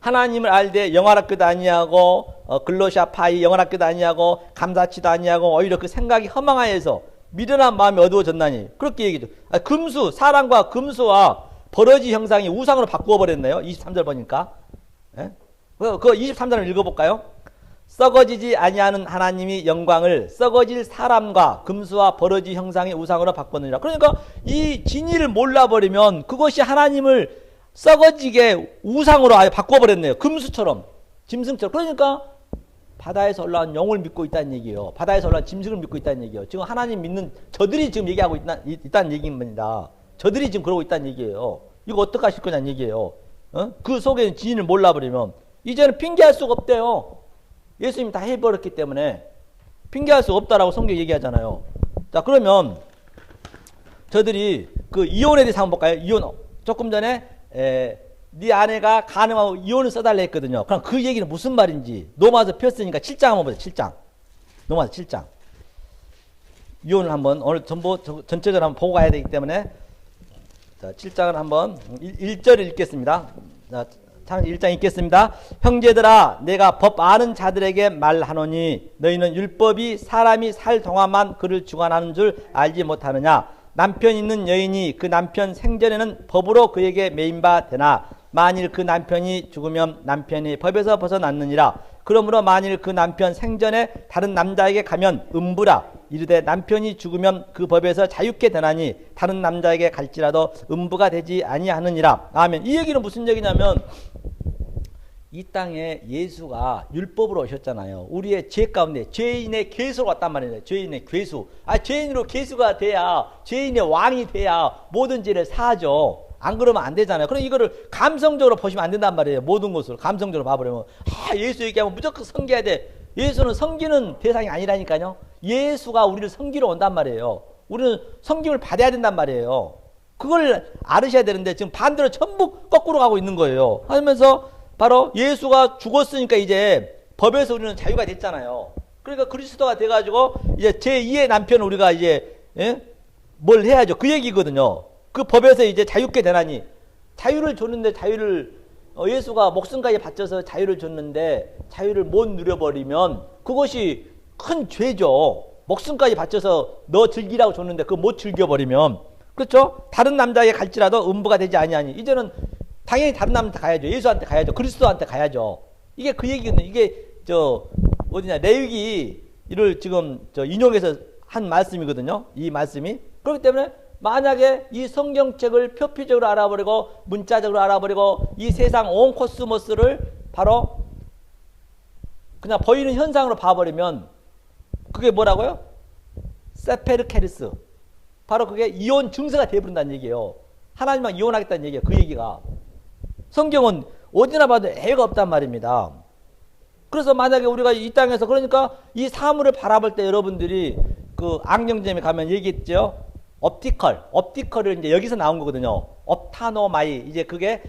하나님을 알되 영화롭게도 아니하고 글로시아 파이 영화롭게도 아니하고 감사치도 아니하고 오히려 그 생각이 허망하여서 미련한 마음이 어두워졌나니 그렇게 얘기죠. 금수 사람과 금수와 버러지 형상이 우상으로 바꾸어 버렸네요. 23절 보니까. 예? 그 23절을 읽어볼까요? 썩어지지 아니하는 하나님이 영광을 썩어질 사람과 금수와 버러지 형상의 우상으로 바꿨느니라. 그러니까 이 진리를 몰라버리면 그것이 하나님을 썩어지게 우상으로 아예 바꿔버렸네요. 금수처럼 짐승처럼. 그러니까 바다에서 올라온 영을 믿고 있다는 얘기예요. 바다에서 올라온 짐승을 믿고 있다는 얘기예요. 지금 하나님 믿는 저들이 지금 얘기하고 있다는 얘기입니다. 저들이 지금 그러고 있다는 얘기예요. 이거 어떻게 하실 거냐는 얘기예요. 그 속에 진리를 몰라버리면 이제는 핑계할 수가 없대요. 예수님이 다 해버렸기 때문에 핑계할 수 없다라고 성경 얘기하잖아요. 자, 그러면 저들이 그 이혼에 대해서 한번 볼까요? 이혼. 조금 전에 네 아내가 가늠하고 이혼을 써달라 했거든요. 그럼 그 얘기는 무슨 말인지 로마서 폈으니까 7장 한번 보세요. 7장. 로마서 7장. 이혼을 한번 오늘 전체적으로 한번 보고 가야 되기 때문에 자, 7장을 한번 1절을 읽겠습니다. 자, 1장 읽겠습니다. 형제들아 내가 법 아는 자들에게 말하노니 너희는 율법이 사람이 살 동안만 그를 주관하는 줄 알지 못하느냐. 남편 있는 여인이 그 남편 생전에는 법으로 그에게 매인바 되나 만일 그 남편이 죽으면 남편이 법에서 벗어났느니라. 그러므로 만일 그 남편 생전에 다른 남자에게 가면 음부라 이르되 남편이 죽으면 그 법에서 자유케 되나니 다른 남자에게 갈지라도 음부가 되지 아니하느니라. 아멘. 이 얘기는 무슨 얘기냐면 이 땅에 예수가 율법으로 오셨잖아요. 우리의 죄 가운데 죄인의 괴수로 왔단 말이에요. 죄인의 괴수. 죄인으로 괴수가 돼야, 죄인의 왕이 돼야 모든 죄를 사하죠. 안 그러면 안 되잖아요. 그럼 이거를 감성적으로 보시면 안 된단 말이에요. 모든 것을 감성적으로 봐버리면 예수 얘기하면 무조건 섬겨야 돼. 예수는 섬기는 대상이 아니라니까요. 예수가 우리를 섬기러 온단 말이에요. 우리는 섬김을 받아야 된단 말이에요. 그걸 알으셔야 되는데 지금 반대로 전부 거꾸로 가고 있는 거예요. 하면서 바로 예수가 죽었으니까 이제 법에서 우리는 자유가 됐잖아요. 그러니까 그리스도가 돼가지고 이제 제2의 남편 우리가 이제 뭘 해야죠. 그 얘기거든요. 그 법에서 이제 자유케 되나니 자유를 줬는데 자유를 예수가 목숨까지 바쳐서 자유를 줬는데 자유를 못 누려버리면 그것이 큰 죄죠. 목숨까지 바쳐서 너 즐기라고 줬는데 그거 못 즐겨버리면 그렇죠? 다른 남자에게 갈지라도 음부가 되지 아니하니 이제는 당연히 다른 남한테 가야죠. 예수한테 가야죠. 그리스도한테 가야죠. 이게 그 얘기거든요. 이게 어디냐 레위기를 지금 인용해서 한 말씀이거든요. 이 말씀이. 그렇기 때문에 만약에 이 성경책을 표피적으로 알아버리고 문자적으로 알아버리고 이 세상 온 코스모스를 바로 그냥 보이는 현상으로 봐버리면 그게 뭐라고요? 세페르케르스. 바로 그게 이혼 증세가 되어버린다는 얘기예요. 하나님과 이혼하겠다는 얘기예요. 그 얘기가. 성경은 어디나 봐도 애가 없단 말입니다. 그래서 만약에 우리가 이 땅에서 그러니까 이 사물을 바라볼 때 여러분들이 그 안경점에 가면 얘기했죠. 옵티컬을 이제 여기서 나온 거거든요. 옵타노마이 이제 그게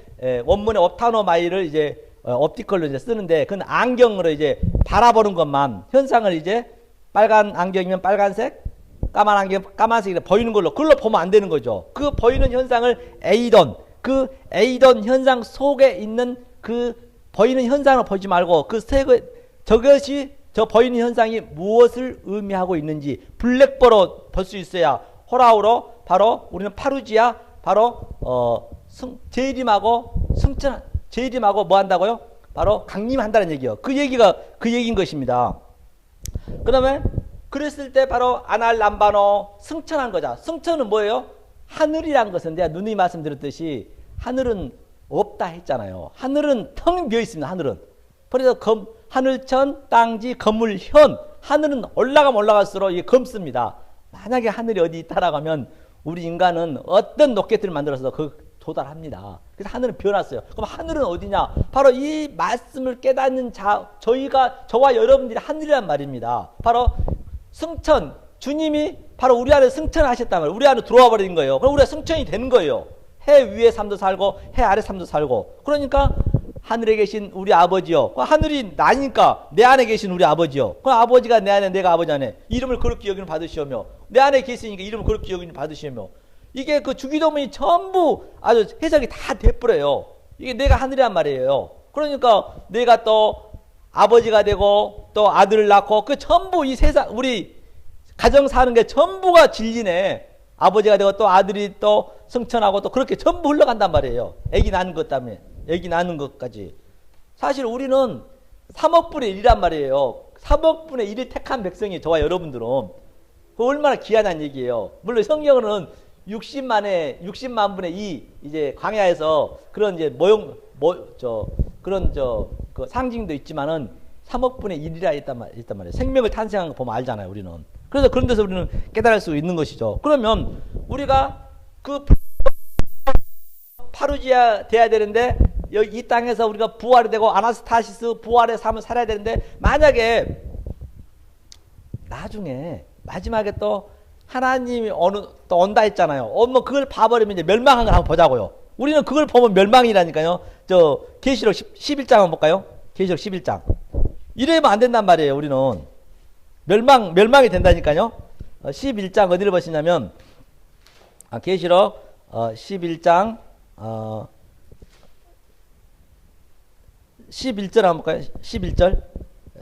원문의 옵타노마이를 이제 옵티컬로 이제 쓰는데 그건 안경으로 이제 바라보는 것만 현상을 이제 빨간 안경이면 빨간색, 까만 안경 까만색이 보이는 걸로 그걸로 보면 안 되는 거죠. 그 보이는 현상을 에이돈 그 에이돈 현상 속에 있는 그 보이는 현상을 보지 말고 저것이 저 보이는 현상이 무엇을 의미하고 있는지 블랙보로 볼 수 있어야 호라우로 바로 우리는 파루지아 바로 재림하고 재림하고 뭐 한다고요? 바로 강림한다는 얘기예요. 그 얘기가 그 얘기인 것입니다. 그다음에 그랬을 때 바로 아날람바노 승천한 거죠. 승천은 뭐예요? 하늘이란 것은 내가 누누이 말씀드렸듯이 하늘은 없다 했잖아요. 하늘은 텅 비어 있습니다. 하늘은. 그래서 하늘천, 땅지, 거물현. 하늘은 올라가면 올라갈수록 이게 검습니다. 만약에 하늘이 어디 있다라고 하면 우리 인간은 어떤 로켓을 만들어서 도달합니다. 그래서 하늘은 비워놨어요. 그럼 하늘은 어디냐? 바로 이 말씀을 깨닫는 저와 여러분들이 하늘이란 말입니다. 바로 승천, 주님이 바로 우리 안에 승천하셨단 말이에요. 우리 안에 들어와 버린 거예요. 그럼 우리가 승천이 되는 거예요. 해 위의 삶도 살고 해 아래 삶도 살고. 그러니까 하늘에 계신 우리 아버지요. 하늘이 나니까 내 안에 계신 우리 아버지요. 그 아버지가 내 안에 내가 아버지 안에 이름을 그렇게 여기는 받으시오며 내 안에 계시니까 이름을 그렇게 여기는 받으시오며 이게 그 주기도문이 전부 아주 해석이 다 돼버려요. 이게 내가 하늘이란 말이에요. 그러니까 내가 또 아버지가 되고 또 아들을 낳고 그 전부 이 세상 우리 가정 사는 게 전부가 진리네. 아버지가 되고 또 아들이 또 승천하고 또 그렇게 전부 흘러간단 말이에요. 애기 낳는 것 때문에. 애기 낳는 것까지. 사실 우리는 3억 분의 1이란 말이에요. 3억 분의 1을 택한 백성이 저와 여러분들은. 그 얼마나 귀하다는 얘기예요. 물론 성경은 60만 분의 2 이제 광야에서 그런 이제 그 상징도 있지만은 3억 분의 1이라 했단 말이에요. 생명을 탄생한 거 보면 알잖아요, 우리는. 그래서 그런 데서 우리는 깨달을 수 있는 것이죠. 그러면 우리가 그 파루지아 돼야 되는데 여기 이 땅에서 우리가 부활이 되고 아나스타시스 부활의 삶을 살아야 되는데 만약에 나중에 마지막에 또 하나님이 또 온다 했잖아요. 뭐 그걸 봐버리면 이제 멸망한 걸 한번 보자고요. 우리는 그걸 보면 멸망이라니까요. 계시록 11장 한번 볼까요? 계시록 11장. 이러면 안 된단 말이에요. 우리는 멸망이 된다니까요. 11장 어디를 보시냐면 계시록 11장 11절 한번 볼까요? 11절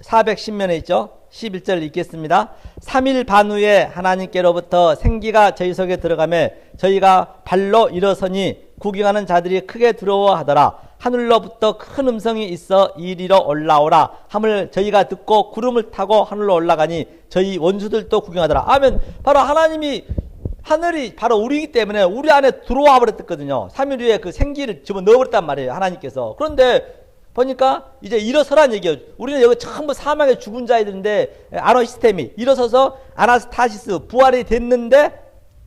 410면에 있죠. 11절 읽겠습니다. 3일 반 후에 하나님께로부터 생기가 저희 속에 들어가매 저희가 발로 일어서니 구경하는 자들이 크게 두려워하더라. 하늘로부터 큰 음성이 있어 이리로 올라오라 함을 저희가 듣고 구름을 타고 하늘로 올라가니 저희 원수들도 구경하더라. 아멘. 바로 하나님이 하늘이 바로 우리이기 때문에 우리 안에 들어와 버렸거든요. 3일 후에 그 생기를 집어넣어버렸단 말이에요. 하나님께서. 그런데 보니까 이제 일어서라는 얘기예요. 우리는 여기 전부 사망에 죽은 자들인데 아노 시스템이 일어서서 아나스타시스 부활이 됐는데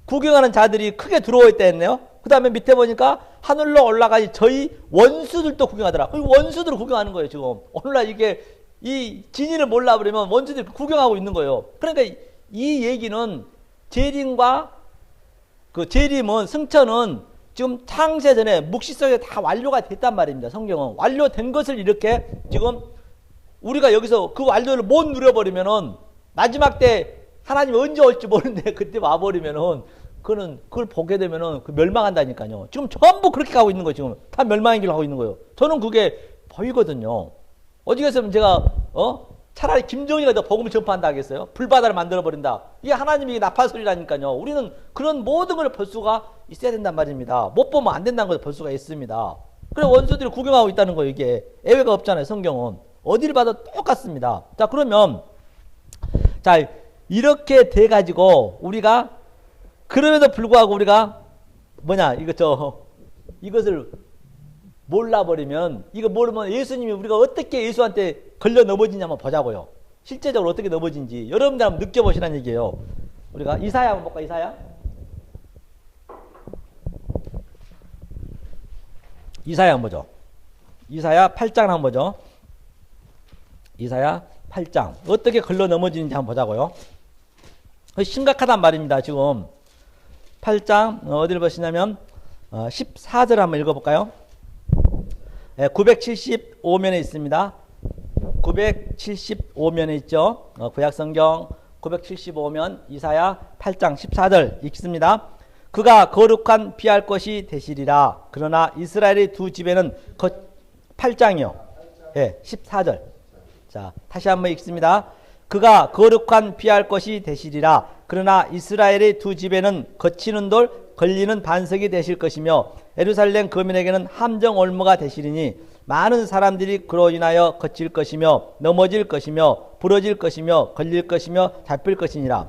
구경하는 자들이 크게 들어와 있다 했네요. 그 다음에 밑에 보니까 하늘로 올라가니 저희 원수들도 구경하더라. 그 원수들을 구경하는 거예요. 지금 오늘날 이게 이 진리를 몰라버리면 원수들이 구경하고 있는 거예요. 그러니까 이 얘기는 재림과 그 재림은 승천은 지금 창세 전에 묵시 속에 다 완료가 됐단 말입니다. 성경은 완료된 것을 이렇게 지금 우리가 여기서 그 완료를 못 누려버리면은 마지막 때 하나님이 언제 올지 모르는데 그때 와버리면은 그걸 보게 되면은 그 멸망한다니까요. 지금 전부 그렇게 가고 있는 거예요. 지금 다 멸망의 길로 가고 있는 거예요. 저는 그게 보이거든요. 어디 갔으면 제가 차라리 김정희가 더 복음을 전파한다 하겠어요? 불바다를 만들어버린다. 이게 하나님이 나팔 소리라니까요. 우리는 그런 모든 걸 볼 수가 있어야 된단 말입니다. 못 보면 안 된다는 걸 볼 수가 있습니다. 그래 원수들이 구경하고 있다는 거예요. 이게 예외가 없잖아요. 성경은. 어디를 봐도 똑같습니다. 자 그러면 자 이렇게 돼가지고 우리가 그럼에도 불구하고 우리가 이것을 몰라버리면 이거 모르면 예수님이 우리가 어떻게 예수한테 걸려 넘어지냐 한번 보자고요. 실제적으로 어떻게 넘어진지 여러분들 한번 느껴보시라는 얘기예요. 우리가 이사야 한번 볼까? 이사야 한번 보죠. 이사야 8장 한번 보죠. 이사야 8장 어떻게 걸려 넘어지는지 한번 보자고요. 심각하단 말입니다. 지금 8장 어디를 보시냐면 14절 한번 읽어볼까요? 975면에 있습니다. 975면에 있죠. 구약성경 975면 이사야 8장 14절 읽습니다. 그가 거룩한 피할 것이 되시리라. 그러나 이스라엘의 두 집에는 8장이요. 14절. 자, 다시 한번 읽습니다. 그가 거룩한 피할 것이 되시리라. 그러나 이스라엘의 두 집에는 거치는 돌 걸리는 반석이 되실 것이며 예루살렘 거민에게는 함정 올무가 되시리니 많은 사람들이 그로 인하여 거칠 것이며 넘어질 것이며 부러질 것이며 걸릴 것이며 잡힐 것이니라.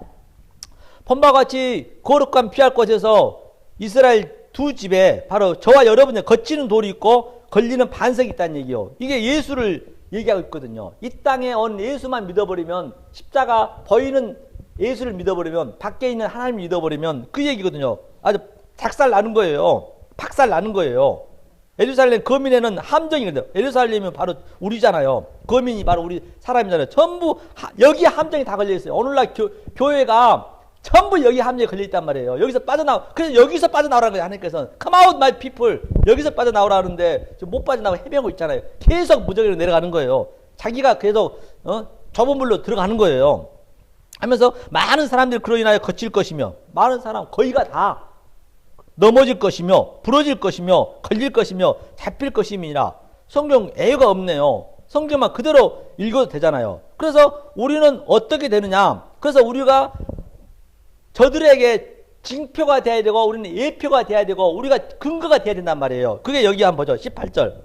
본바 같이 거룩한 피할 곳에서 이스라엘 두 집에 바로 저와 여러분의 거치는 돌이 있고 걸리는 반석이 있다는 얘기요. 이게 예수를 얘기하고 있거든요. 이 땅에 온 예수만 믿어버리면 십자가 보이는 예수를 믿어버리면 밖에 있는 하나님을 믿어버리면 그 얘기거든요. 아주 작살 나는 거예요. 박살 나는 거예요. 예루살렘 거민에는 함정이거든요. 예루살렘은 바로 우리잖아요. 거민이 바로 우리 사람이잖아요. 전부 여기에 함정이 다 걸려있어요. 오늘날 교회가 전부 여기 함정에 걸려있단 말이에요. 여기서 그래서 여기서 빠져나오라는 거예요. 하나님께서는 Come out my people. 여기서 빠져나오라 하는데 못 빠져나오고 헤매고 있잖아요. 계속 무적으로 내려가는 거예요. 자기가 계속 좁은 물로 들어가는 거예요. 하면서 많은 사람들이 그로 인하여 거칠 것이며 많은 사람 거의가 다 넘어질 것이며 부러질 것이며 걸릴 것이며 잡힐 것임이니라. 성경 애가 없네요. 성경만 그대로 읽어도 되잖아요. 그래서 우리는 어떻게 되느냐. 그래서 우리가 저들에게 징표가 돼야 되고 우리는 예표가 돼야 되고 우리가 근거가 돼야 된단 말이에요. 그게 여기 한번 보죠. 18절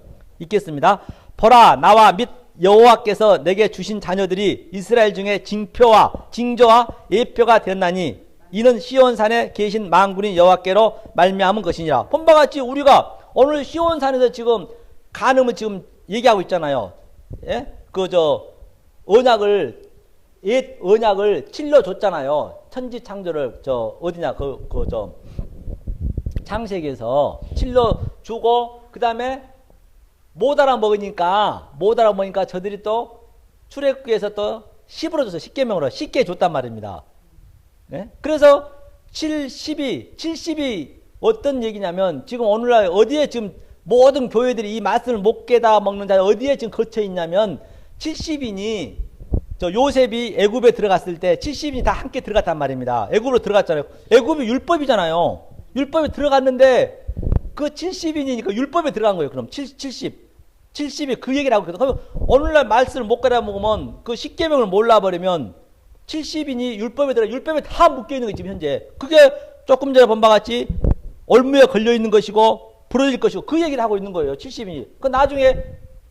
읽겠습니다. 보라 나와 및 여호와께서 내게 주신 자녀들이 이스라엘 중에 징표와 징조와 예표가 되었나니 이는 시온산에 계신 만군인 여호와께로 말미암은 것이니라. 본바 같이 우리가 오늘 시온산에서 지금 간음을 지금 얘기하고 있잖아요. 예? 옛 언약을 찔러 줬잖아요. 천지 창조를 창세기에서 찔러 주고 그다음에 못 알아먹으니까 저들이 또 출애굽기에서 또 씹으러 줘서 십계명으로 쉽게 줬단 말입니다. 네? 그래서 70이 어떤 얘기냐면 지금 오늘날 어디에 지금 모든 교회들이 이 말씀을 못 깨다 먹는 자 어디에 지금 거쳐 있냐면 70인이 요셉이 애굽에 들어갔을 때 70인이 다 함께 들어갔단 말입니다. 애굽으로 들어갔잖아요. 애굽이 율법이잖아요. 율법에 들어갔는데 그 70인이니까 율법에 들어간 거예요. 그럼 70이 그 얘기를 하고 있거든요. 그러면 오늘날 말씀을 못 깨다 먹으면 그 십계명을 몰라버리면 70인이 율법에 다 묶여 있는 거지 지금 현재. 그게 조금 전에 본 바같이 올무에 걸려 있는 것이고 부러질 것이고 그 얘기를 하고 있는 거예요. 70인이. 그 나중에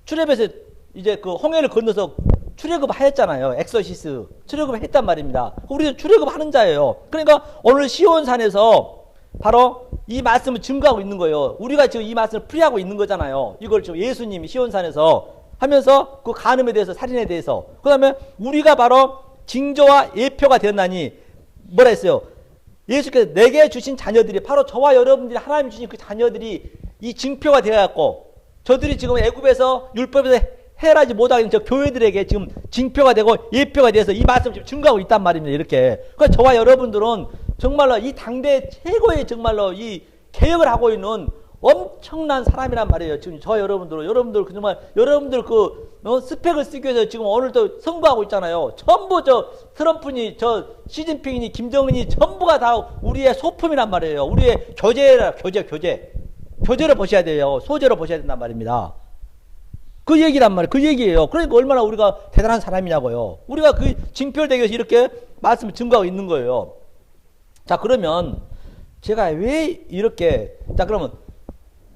출애굽에서 이제 그 홍해를 건너서 출애굽 하였잖아요. 엑소시스 출애굽 했단 말입니다. 우리는 출애굽 하는 자예요. 그러니까 오늘 시온산에서 바로 이 말씀을 증거하고 있는 거예요. 우리가 지금 이 말씀을 풀이하고 있는 거잖아요. 이걸 지금 예수님이 시온산에서 하면서 그 간음에 대해서 살인에 대해서 그 다음에 우리가 바로 징조와 예표가 되었나니 뭐라 했어요? 예수께서 내게 주신 자녀들이 바로 저와 여러분들이 하나님 주신 그 자녀들이 이 징표가 되어갖고 저들이 지금 애굽에서 율법에서 해라지 못하게 저 교회들에게 지금 징표가 되고 예표가 돼서 이 말씀을 지금 증거하고 있단 말입니다. 이렇게. 그러니까 저와 여러분들은 정말로 이 당대 최고의 정말로 이 개혁을 하고 있는 엄청난 사람이란 말이에요. 지금 저 여러분들 정말 여러분들 스펙을 쓰기 위해서 지금 오늘도 선거하고 있잖아요. 전부 저 트럼프니 저 시진핑이니 김정은이 전부가 다 우리의 소품이란 말이에요. 우리의 교재를 보셔야 돼요. 소재로 보셔야 된단 말입니다. 그 얘기란 말이에요. 그 얘기예요. 그러니까 얼마나 우리가 대단한 사람이냐고요. 우리가 그 징표를 대기 위해서 이렇게 말씀을 증거하고 있는 거예요. 자, 그러면 제가 왜 이렇게 그러면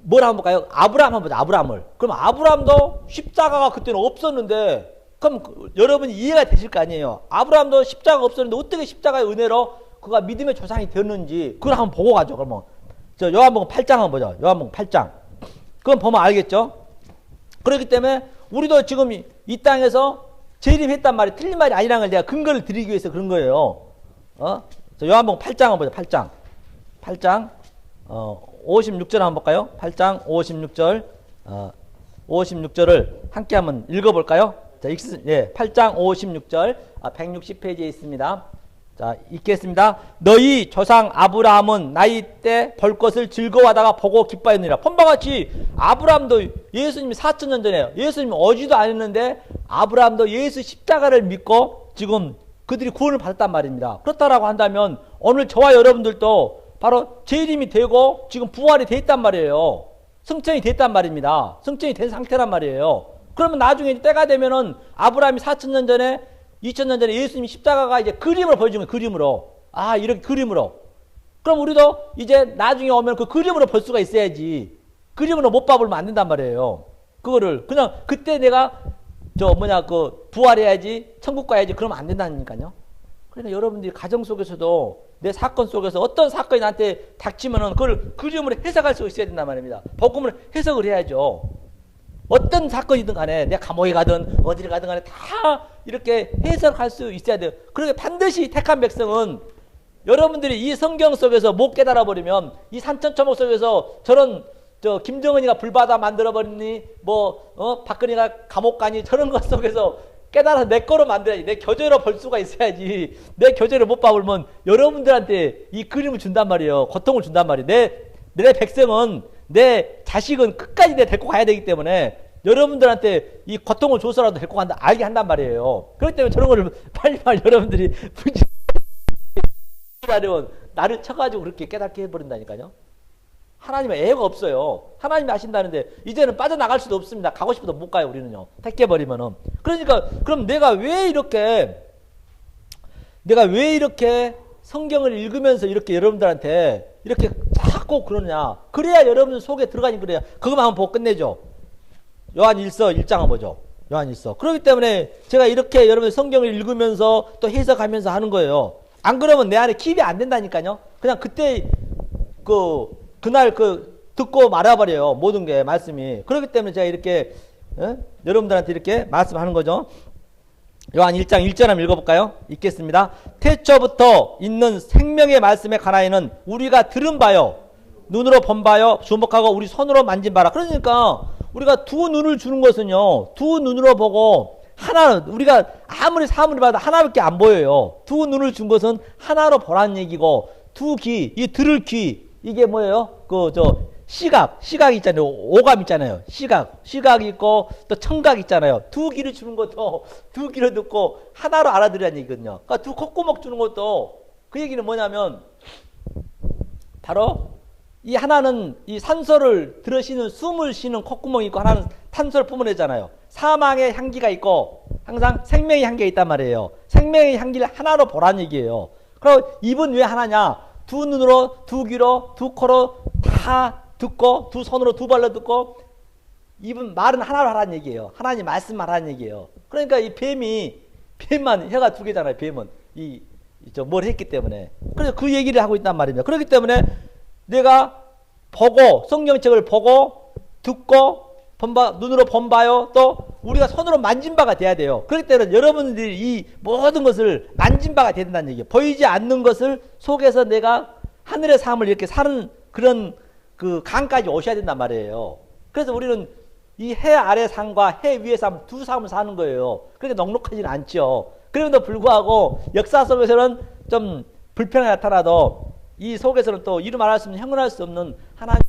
뭘 한번 볼까요? 아브라함 한번 보자. 아브라함을. 그럼 아브라함도 십자가가 그때는 없었는데 그럼 여러분이 이해가 되실 거 아니에요. 아브라함도 십자가가 없었는데 어떻게 십자가의 은혜로 그가 믿음의 조상이 되었는지 그걸 한번 보고 가죠. 그러면 저 요한복음 8장 한번 보죠. 요한복음 8장. 그건 보면 알겠죠? 그렇기 때문에 우리도 지금 이 땅에서 재림했단 말이 틀린 말이 아니라는 걸 내가 근거를 드리기 위해서 그런 거예요. 요한복음 8장 한번 보자. 8장 56절 한번 볼까요? 8장 56절 56절을 함께 한번 읽어볼까요? 자, 8장 56절 160페이지에 있습니다. 자, 읽겠습니다. 너희 조상 아브라함은 나이 때 볼 것을 즐거워하다가 보고 기뻐했느니라. 본바같이 아브라함도 예수님이 4,000년 전에 예수님이 오지도 않았는데 아브라함도 예수 십자가를 믿고 지금 그들이 구원을 받았단 말입니다. 그렇다라고 한다면 오늘 저와 여러분들도 바로 재림이 되고 지금 부활이 돼 있단 말이에요. 승천이 됐단 말입니다. 승천이 된 상태란 말이에요. 그러면 나중에 때가 되면은 아브라함이 4,000년 전에 2,000년 전에 예수님 십자가가 이제 그림으로 보여주는 거예요. 그림으로. 이렇게 그림으로. 그럼 우리도 이제 나중에 오면 그 그림으로 볼 수가 있어야지. 그림으로 못 봐보면 안 된단 말이에요. 그거를 그냥 그때 내가 부활해야지 천국 가야지 그러면 안 된다니까요. 그러니까 여러분들이 가정 속에서도 내 사건 속에서 어떤 사건이 나한테 닥치면은 그걸 그림으로 해석할 수 있어야 된단 말입니다. 복음을 해석을 해야죠. 어떤 사건이든 간에 내가 감옥에 가든 어디를 가든 간에 다 이렇게 해석할 수 있어야 돼요. 그러니까 반드시 택한 백성은 여러분들이 이 성경 속에서 못 깨달아 버리면 이 산천초목 속에서 저런 김정은이가 불바다 만들어 버리니 박근혜가 감옥 가니 저런 것 속에서 깨달아서 내 거로 만들어야지. 내 교재로 볼 수가 있어야지. 내 교재를 못 봐보면 여러분들한테 이 그림을 준단 말이에요. 고통을 준단 말이에요. 내 백성은 내 자식은 끝까지 내 데리고 가야 되기 때문에 여러분들한테 이 고통을 줘서라도 데리고 간다 알게 한단 말이에요. 그렇기 때문에 저런 거를 빨리빨리 여러분들이 나를 쳐가지고 그렇게 깨닫게 해버린다니까요. 하나님은 애가 없어요. 하나님이 아신다는데 이제는 빠져나갈 수도 없습니다. 가고 싶어도 못 가요. 우리는요. 택해버리면은. 그러니까 그럼 내가 왜 이렇게 성경을 읽으면서 이렇게 여러분들한테 이렇게 자꾸 그러냐. 그래야 여러분 속에 들어가니 그래야. 그것만 한번 보고 끝내죠. 요한 1서 1장 한번 보죠. 요한 1서. 그렇기 때문에 제가 이렇게 여러분 성경을 읽으면서 또 해석하면서 하는 거예요. 안 그러면 내 안에 킵이 안 된다니까요. 그냥 그때 그날 듣고 말아버려요. 모든 게 말씀이. 그렇기 때문에 제가 이렇게 여러분들한테 이렇게 말씀하는 거죠. 요한 1장 1절 한번 읽어볼까요? 읽겠습니다. 태초부터 있는 생명의 말씀에 관하여는 우리가 들은 바요 눈으로 본 바요 주목하고 우리 손으로 만진 바라. 그러니까 우리가 두 눈을 주는 것은요 두 눈으로 보고 하나는 우리가 아무리 사물을 봐도 하나밖에 안 보여요. 두 눈을 준 것은 하나로 보라는 얘기고 두 귀, 이 들을 귀 이게 뭐예요? 시각 있잖아요. 오감 있잖아요. 시각이 있고 또 청각 있잖아요. 두 귀를 주는 것도 두 귀를 듣고 하나로 알아들으라는 얘기거든요. 그러니까 두 콧구멍 주는 것도 그 얘기는 뭐냐면 바로 이 하나는 이 산소를 들으시는 숨을 쉬는 콧구멍이 있고 하나는 탄소를 뿜어내잖아요. 사망의 향기가 있고 항상 생명의 향기가 있단 말이에요. 생명의 향기를 하나로 보라는 얘기예요. 그럼 입은 왜 하나냐? 두 눈으로, 두 귀로, 두 코로 다 듣고 두 손으로 두 발로 듣고 입은 말은 하나로 하라는 얘기예요. 하나님 말씀만 하라는 얘기예요. 그러니까 이 뱀만 혀가 두 개잖아요. 뱀은 뭘 했기 때문에. 그래서 그 얘기를 하고 있단 말입니다. 그렇기 때문에 내가 보고 성경책을 보고 듣고 눈으로 본봐요. 또 우리가 손으로 만진 바가 돼야 돼요. 그렇기 때문에 여러분들이 이 모든 것을 만진 바가 돼야 된다는 얘기예요. 보이지 않는 것을 속에서 내가 하늘의 삶을 이렇게 사는 그런 그 강까지 오셔야 된단 말이에요. 그래서 우리는 이 해 아래 삶과 해 위의 삶 두 삶을 사는 거예요. 그렇게 넉넉하지는 않죠. 그럼에도 불구하고 역사 속에서는 좀 불편하게 나타나도 이 속에서는 또 이루 말할 수 없는 형언할 수 없는 하나님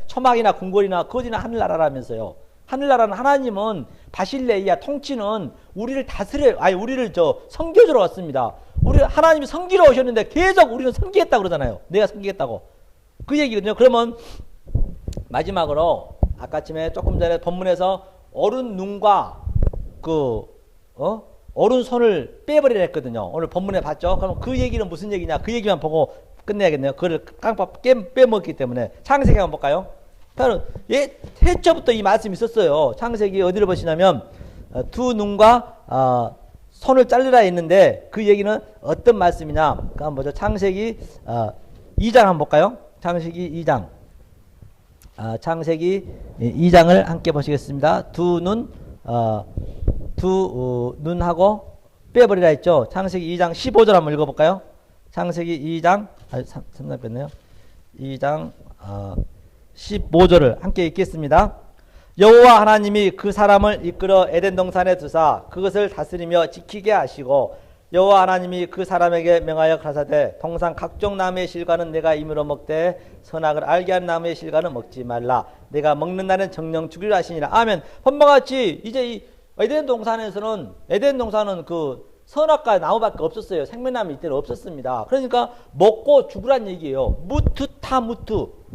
초막이나 궁궐이나 거지나 하늘나라라면서요. 하늘나라는 하나님은 바실레이아 통치는 우리를 우리를 섬겨주러 왔습니다. 우리 하나님이 섬기러 오셨는데 계속 우리는 섬기겠다 그러잖아요. 내가 섬기겠다고. 그 얘기거든요. 그러면 마지막으로 아까쯤에 조금 전에 본문에서 어른 눈과 어른 손을 빼버리라 했거든요. 오늘 본문에 봤죠. 그럼 그 얘기는 무슨 얘기냐? 그 얘기만 보고 끝내야겠네요. 그걸 깡밥 빼먹기 때문에. 창세기 한번 볼까요? 태초부터 이 말씀이 있었어요. 창세기 어디를 보시냐면 두 눈과 손을 자르라 했는데 그 얘기는 어떤 말씀이냐? 한번 보죠. 창세기 2장 한번 볼까요? 창세기 2장. 창세기 2장을 함께 보시겠습니다. 두 눈하고 빼버리라 했죠. 창세기 2장 15절 한번 읽어볼까요? 창세기 2장 3장 뺐네요. 2장 15절을 함께 읽겠습니다. 여호와 하나님이 그 사람을 이끌어 에덴 동산에 두사 그것을 다스리며 지키게 하시고 여호와 하나님이 그 사람에게 명하여 가라사대 동산 각종 나무의 실과는 내가 임으로 먹되 선악을 알게 하는 나무의 실과는 먹지 말라. 내가 먹는 날은 정령 죽이라 하시니라. 아멘. 본바같이 이제 이 에덴 동산은 그 선악과 나무밖에 없었어요. 생명나무 이때는 없었습니다. 그러니까 먹고 죽으란 얘기예요. 무투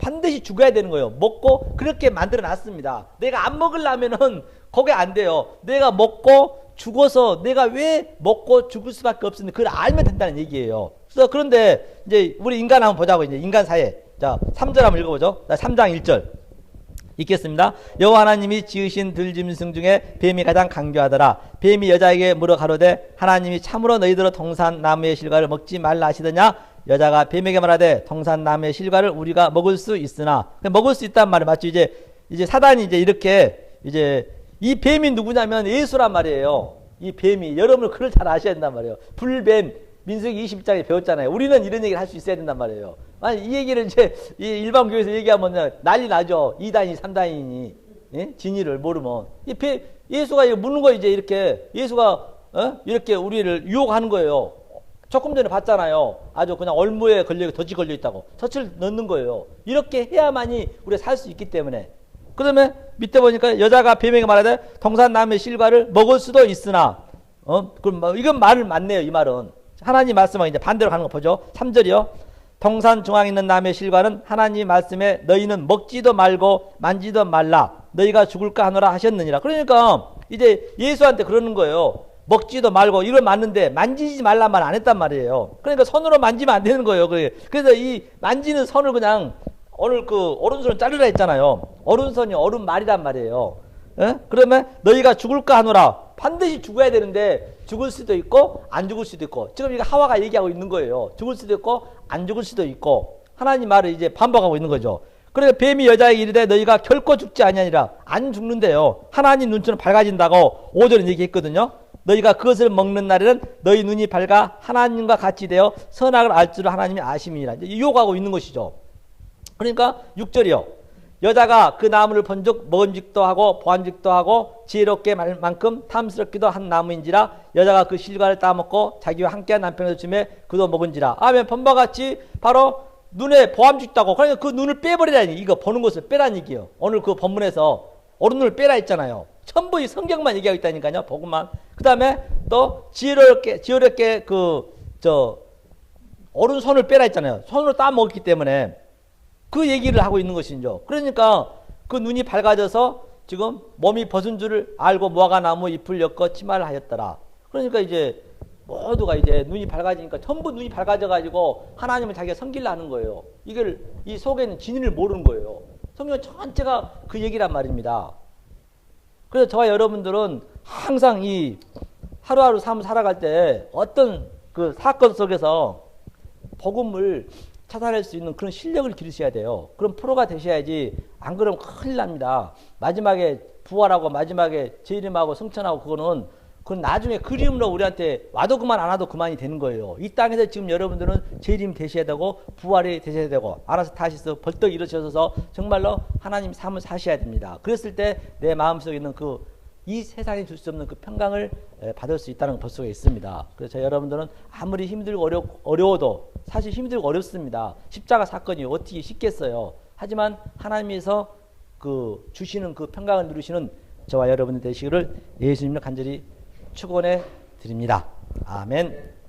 반드시 죽어야 되는 거예요. 먹고 그렇게 만들어 놨습니다. 내가 안 먹으려면은 그게 안 돼요. 내가 먹고 죽어서 내가 왜 먹고 죽을 수밖에 없었는데 그걸 알면 된다는 얘기예요. 그래서 그런데 이제 우리 인간 한번 보자고. 이제 인간 사회. 자, 3절 한번 읽어보죠. 3장 1절 읽겠습니다. 여호와 하나님이 지으신 들짐승 중에 뱀이 가장 강교하더라. 뱀이 여자에게 물어 가로되 하나님이 참으로 너희들은 동산 나무의 실과를 먹지 말라 하시더냐? 여자가 뱀에게 말하되 동산 나무의 실과를 우리가 먹을 수 있으나 먹을 수 있단 말이에요. 맞죠? 이제 사단이 이렇게 이 뱀이 누구냐면 예수란 말이에요. 이 뱀이 여러분 그걸 잘 아셔야 된단 말이에요. 불뱀 민수기 20장에 배웠잖아요. 우리는 이런 얘기를 할 수 있어야 된단 말이에요. 아니 이 얘기를 이 일반 교회에서 얘기하면 난리 나죠. 2단이 3단이니 예? 진위를 모르면 예수가 묻는 거 이렇게 예수가 이렇게 우리를 유혹하는 거예요. 조금 전에 봤잖아요. 아주 그냥 얼무에 덫이 걸려 있다고. 덫을 넣는 거예요. 이렇게 해야만이 우리가 살 수 있기 때문에. 그러면 밑에 보니까 여자가 뱀에게 말하되 동산 나무의 실과를 먹을 수도 있으나 그럼 이건 말은 맞네요. 이 말은 하나님 말씀하고 이제 반대로 가는 거 보죠. 3절이요. 동산 중앙에 있는 나무의 실과는 하나님 말씀에 너희는 먹지도 말고 만지도 말라. 너희가 죽을까 하노라 하셨느니라. 그러니까 이제 예수한테 그러는 거예요. 먹지도 말고 이걸 맞는데 만지지 말란 말 안 했단 말이에요. 그러니까 손으로 만지면 안 되는 거예요. 그래서 이 만지는 손을 그냥 오늘 그 오른손을 자르라 했잖아요. 오른손이 어른 말이란 말이에요. 에? 그러면 너희가 죽을까 하노라. 반드시 죽어야 되는데 죽을 수도 있고 안 죽을 수도 있고 지금 이거 하와가 얘기하고 있는 거예요. 죽을 수도 있고 안 죽을 수도 있고 하나님 말을 이제 반박하고 있는 거죠. 그래서 뱀이 여자에게 이르되 너희가 결코 죽지 아니하니라. 안 죽는데요. 하나님 눈처럼 밝아진다고 5절은 얘기했거든요. 너희가 그것을 먹는 날에는 너희 눈이 밝아 하나님과 같이 되어 선악을 알 줄을 하나님이 아심이니라. 유혹하고 있는 것이죠. 그러니까 6절이요. 여자가 그 나무를 본즉 먹은직도 하고 보안직도 하고 지혜롭게 만큼 탐스럽기도 한 나무인지라 여자가 그 실과를 따먹고 자기와 함께한 남편을 주매 그도 먹은지라. 아멘. 본바같이 바로 눈에 보암직도 하고 그러니까 그 눈을 빼버리라니 이거 보는 것을 빼라는 얘기예요. 오늘 그 본문에서 오른눈을 빼라 했잖아요. 전부 이 성경만 얘기하고 있다니까요. 복음만. 그 다음에 또 지혜롭게 오른손을 빼라 했잖아요. 손으로 따먹었기 때문에 그 얘기를 하고 있는 것이죠. 그러니까 그 눈이 밝아져서 지금 몸이 벗은 줄을 알고 무화과 나무 잎을 엮어 치마를 하였더라. 그러니까 이제 모두가 이제 눈이 밝아지니까 전부 눈이 밝아져가지고 하나님을 자기가 섬기려는 거예요. 이걸 이 속에 있는 진리를 모르는 거예요. 성경 전체가 그 얘기란 말입니다. 그래서 저와 여러분들은 항상 이 하루하루 삶을 살아갈 때 어떤 그 사건 속에서 복음을 찾아낼 수 있는 그런 실력을 기르셔야 돼요. 그럼 프로가 되셔야지. 안 그러면 큰일 납니다. 마지막에 부활하고 마지막에 재림하고 승천하고 그건 나중에 그리움으로 우리한테 와도 그만 안 와도 그만이 되는 거예요. 이 땅에서 지금 여러분들은 재림 되셔야 되고 부활이 되셔야 되고 아나스타시스 벌떡 일어서셔서 정말로 하나님 삶을 사셔야 됩니다. 그랬을 때 내 마음속에 있는 이 세상이 줄 수 없는 그 평강을 받을 수 있다는 걸 볼 수가 있습니다. 그래서 여러분들은 아무리 힘들고 어려워도 사실 힘들고 어렵습니다. 십자가 사건이 어떻게 쉽겠어요. 하지만 하나님께서 주시는 그 평강을 누리시는 저와 여러분들 되시기를 예수님을 간절히 축원해 드립니다. 아멘.